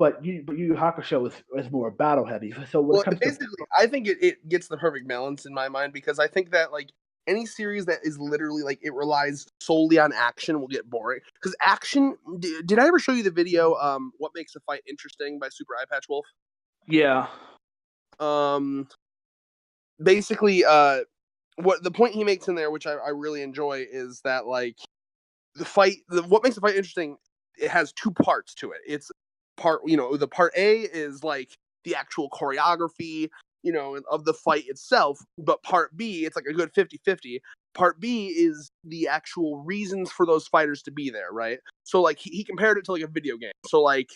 But Yu Yu Hakusho is more battle heavy. So when it comes basically, I think it gets the perfect balance in my mind, because I think that like any series that is literally like it relies solely on action will get boring. Because action, did I ever show you the video What Makes a Fight Interesting by Super Eye Patch Wolf? Yeah. Basically, what the point he makes in there, which I really enjoy, is that like what makes a fight interesting, it has 2 parts to it. It's part, the part A is like the actual choreography, of the fight itself. But part B, it's like a good 50-50. Part B is the actual reasons for those fighters to be there, right? So like he compared it to like a video game. So like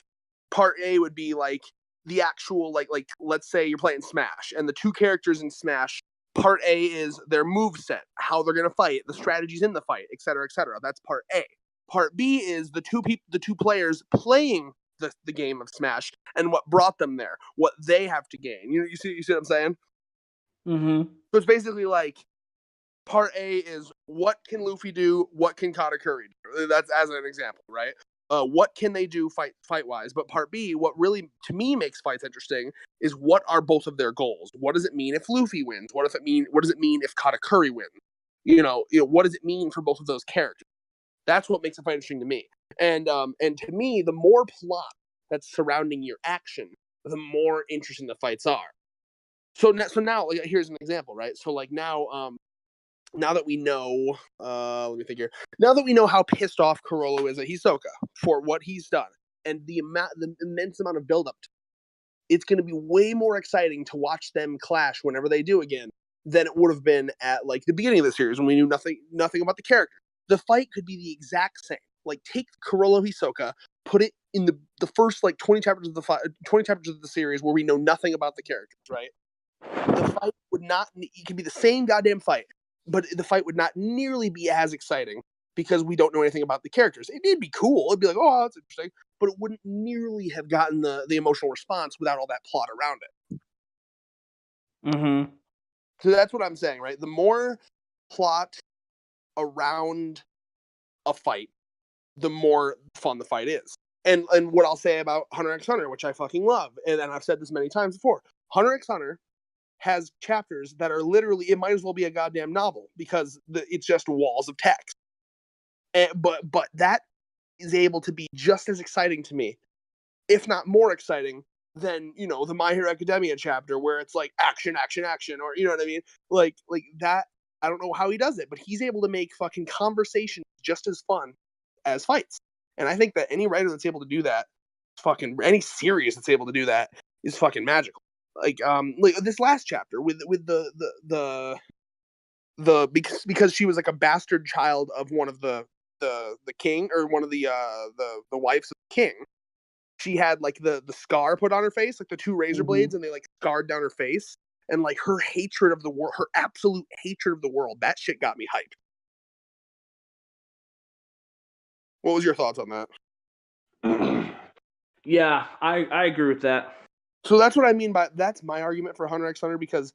part A would be like the actual like let's say you're playing Smash and the two characters in Smash. Part A is their move set, how they're gonna fight, the strategies in the fight, etc., etc. That's part A. Part B is the two players playing the game of Smash and what brought them there, what they have to gain. You see what I'm saying? Mm-hmm. So it's basically like part A is what can Luffy do, what can Katakuri do. That's as an example, right? What can they do fight wise? But part B, what really to me makes fights interesting is what are both of their goals? What does it mean if Luffy wins? What does it mean if Katakuri wins? What does it mean for both of those characters? That's what makes a fight interesting to me. And to me, the more plot that's surrounding your action, the more interesting the fights are. So now, like, here's an example, right? So like now that we know, let me think here. Now that we know how pissed off Kurolo is at Hisoka for what he's done, and the immense amount of buildup, it's going to be way more exciting to watch them clash whenever they do again than it would have been at like the beginning of the series when we knew nothing about the character. The fight could be the exact same. Like take Kurolo Hisoka, put it in the first like 20 chapters of the series where we know nothing about the characters, right? The fight would not. It could be the same goddamn fight, but the fight would not nearly be as exciting because we don't know anything about the characters. It'd be cool. It'd be like, oh, that's interesting, but it wouldn't nearly have gotten the emotional response without all that plot around it. Mm-hmm. So that's what I'm saying, right? The more plot around a fight, the more fun the fight is. And what I'll say about Hunter x Hunter, which I fucking love, and I've said this many times before, Hunter x Hunter has chapters that are literally, it might as well be a goddamn novel because it's just walls of text. But that is able to be just as exciting to me, if not more exciting than, the My Hero Academia chapter where it's like action, action, action, or you know what I mean? Like that, I don't know how he does it, but he's able to make fucking conversation just as fun as fights. And I think that any writer that's able to do that, any series that's able to do that is fucking magical. Like this last chapter with the because she was like a bastard child of one of the king, or one of the wives of the king. She had like the scar put on her face, like the two razor blades, and they like scarred down her face. And like her hatred of the world, her absolute hatred of the world, that shit got me hyped. What was your thoughts on that? Yeah, I agree with that. So that's what I mean by, that's my argument for Hunter x Hunter, because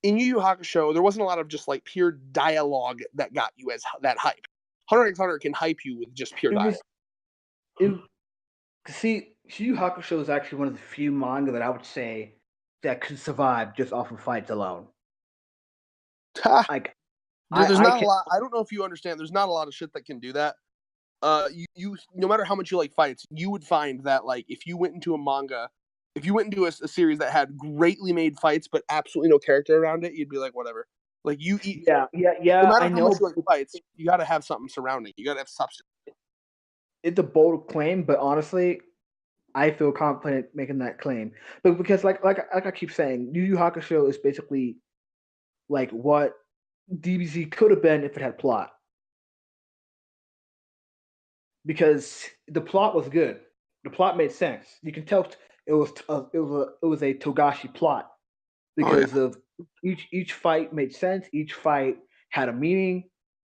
in Yu Yu Hakusho, there wasn't a lot of just like pure dialogue that got you as that hype. Hunter x Hunter can hype you with just pure dialogue. See, Yu Yu Hakusho is actually one of the few manga that I would say that could survive just off of fights alone. Like, there's not a lot. I don't know if you understand. There's not a lot of shit that can do that. You no matter how much you like fights, you would find that like if you went into a manga, if you went into a series that had greatly made fights but absolutely no character around it, you'd be like, whatever. Like yeah. No matter how much you like fights, you got to have something surrounding. You got to have substance. It's a bold claim, but honestly, I feel confident making that claim. But because like I keep saying, Yu Yu Hakusho is basically like what DBZ could have been if it had plot. Because the plot was good. The plot made sense. You can tell it was a Togashi plot because of each fight made sense. Each fight had a meaning.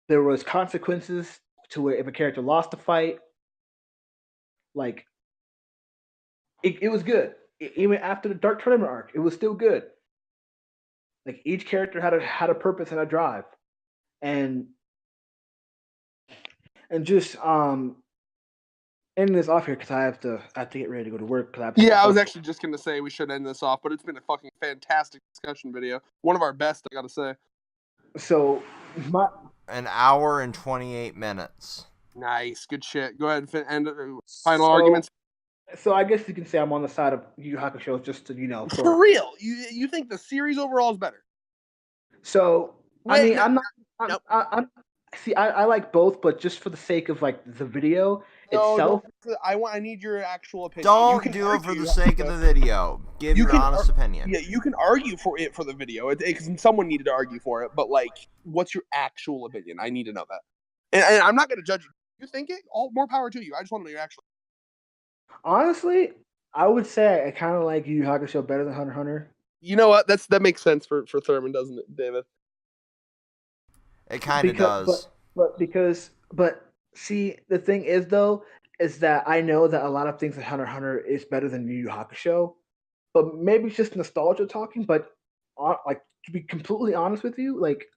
There was consequences to where if a character lost the fight, like it was good. Even after the Dark Tournament arc, it was still good. Like each character had a purpose and a drive, and just ending this off here because I have to get ready to go to work. I was actually just gonna say we should end this off, but it's been a fucking fantastic discussion video. One of our best, I gotta say. So an hour and 28 minutes. Nice, good shit. Go ahead and end final arguments. So I guess you can say I'm on the side of Yu Yu Hakusho, just to for real. You think the series overall is better? So I mean, I'm not. See, I like both, but just for the sake of like the video itself. I need your actual opinion. Don't do it for the sake of the video. Give your honest opinion. Yeah, you can argue for the video because someone needed to argue for it. But like, what's your actual opinion? I need to know that. And I'm not going to judge you. You think it? All more power to you. I just want to know your actual. Honestly, I would say I kind of like Yu Yu Hakusho better than Hunter x Hunter. You know what? That makes sense for Thurman, doesn't it, David? It kind of does. But see, the thing is though, is that I know that a lot of things in Hunter x Hunter is better than Yu Yu Hakusho, but maybe it's just nostalgia talking. But like to be completely honest with you, like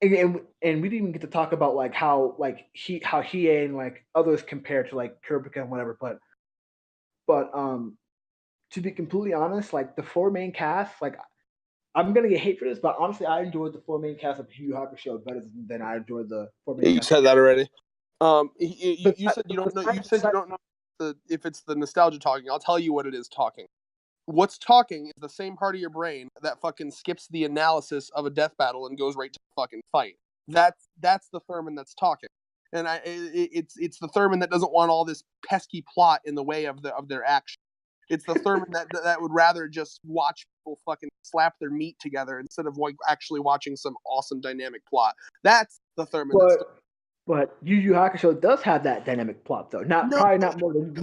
and we didn't even get to talk about like how Hiei and like others compare to like Kurapika and whatever. But to be completely honest, like the four main casts, like I'm gonna get hate for this, but honestly, I enjoyed the four main cast of Yu Yu Hakusho better than I enjoyed the four main. You said that already. You said you don't know. You said you don't know if it's the nostalgia talking. I'll tell you what it is talking. What's talking is the same part of your brain that fucking skips the analysis of a death battle and goes right to the fucking fight. That's the Thurman that's talking, and it's the Thurman that doesn't want all this pesky plot in the way of their action. It's the Thurman that would rather just watch people fucking slap their meat together instead of like actually watching some awesome dynamic plot. That's the Thurman. But Yu Yu Hakusho does have that dynamic plot though. Probably not more than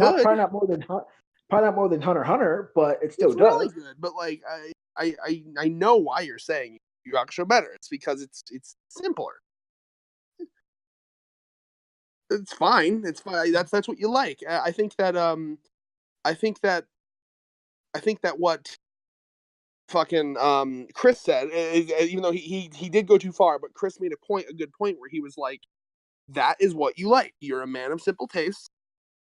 Hunter x Hunter, but it still does. Really good. But like I know why you're saying Yu Yu Hakusho better. It's because it's simpler. It's fine. It's fine. That's what you like. I think that what fucking Chris said, even though he did go too far, but Chris made a good point where he was like, that is what you like. You're a man of simple tastes,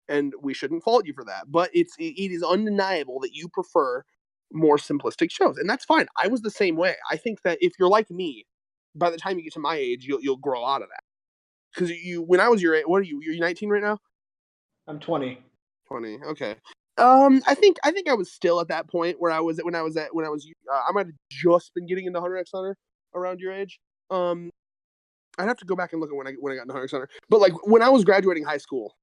and we shouldn't fault you for that. But it is undeniable that you prefer more simplistic shows, and that's fine. I was the same way. I think that if you're like me, by the time you get to my age, you'll grow out of that. Because when I was your age, what are you? You're 19 right now? I'm 20. 20. Okay. I think I was still at that point where I might have just been getting into Hunter x Hunter around your age. I'd have to go back and look at when I got into Hunter x Hunter. But like when I was graduating high school,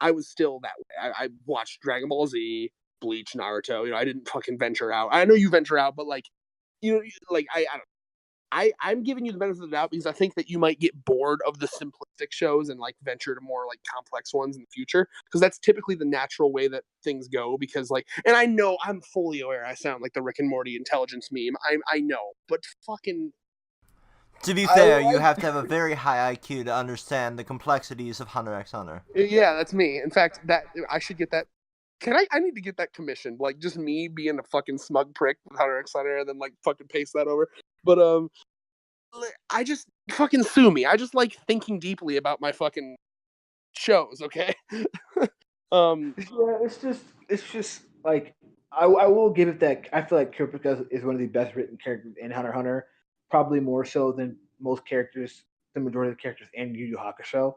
I was still that way. I watched Dragon Ball Z, Bleach, Naruto. You know, I didn't fucking venture out. I know you venture out, but like, you know, like I don't. I'm giving you the benefit of the doubt because I think that you might get bored of the simplistic shows and like venture to more like complex ones in the future because that's typically the natural way that things go. Because like, and I know I'm fully aware I sound like the Rick and Morty intelligence meme. I know, but fucking. To be fair, you have to have a very high IQ to understand the complexities of Hunter x Hunter. Yeah, that's me. In fact, that I should get that. I need to get that commissioned. Like just me being a fucking smug prick with Hunter x Hunter and then like fucking paste that over. But I just fucking sue me. I just like thinking deeply about my fucking shows, okay? Yeah, it's just like I will give it that. I feel like Kurapika is one of the best written characters in Hunter x Hunter, probably more so than most characters, the majority of the characters in Yu Yu Hakusho,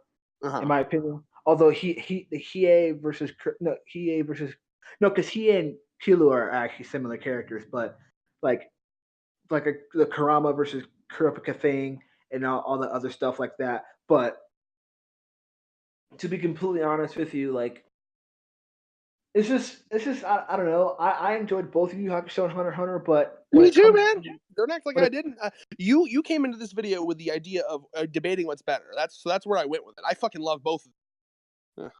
in my opinion. Although Hiei versus because Hiei and Kilo are actually similar characters, but like the Kurama versus Kurapika thing and all the other stuff like that. But to be completely honest with you, like it's just I don't know. I enjoyed both of Yu Yu Hakusho and Hunter x Hunter, but me too, man. Don't act like I didn't. You came into this video with the idea of debating what's better. That's where I went with it. I fucking love both of them.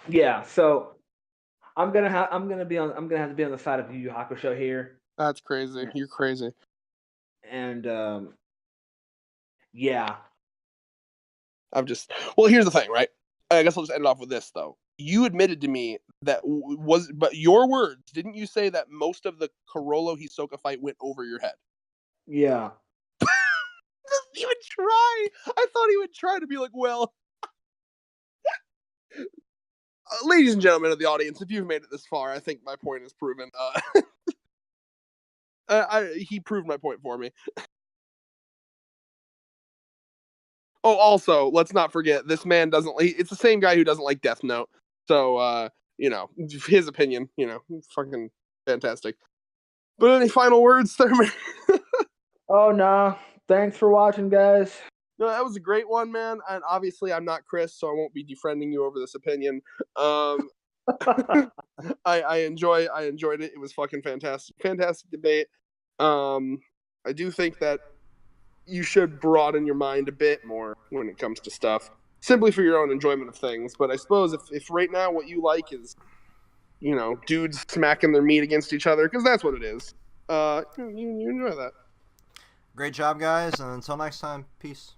Yeah, so I'm gonna have to be on the side of Yu Yu Hakusho here. That's crazy. You're crazy. And yeah. Well, here's the thing, right? I guess I'll just end it off with this though. You admitted to me that but your words, didn't you say that most of the Kurolo Hisoka fight went over your head? Yeah. Doesn't even try. I thought he would try to be like, well. Ladies and gentlemen of the audience, if you've made it this far, I think my point is proven. He proved my point for me. Oh, also, let's not forget, this man it's the same guy who doesn't like Death Note. So, his opinion, fucking fantastic. But any final words, Thurman? Oh, nah. Thanks for watching, guys. No, that was a great one, man. And obviously, I'm not Chris, so I won't be defriending you over this opinion. I enjoyed it. It was fucking fantastic debate. I do think that you should broaden your mind a bit more when it comes to stuff, simply for your own enjoyment of things. But I suppose if right now what you like is, dudes smacking their meat against each other, because that's what it is. You enjoy that. Great job, guys, and until next time, peace.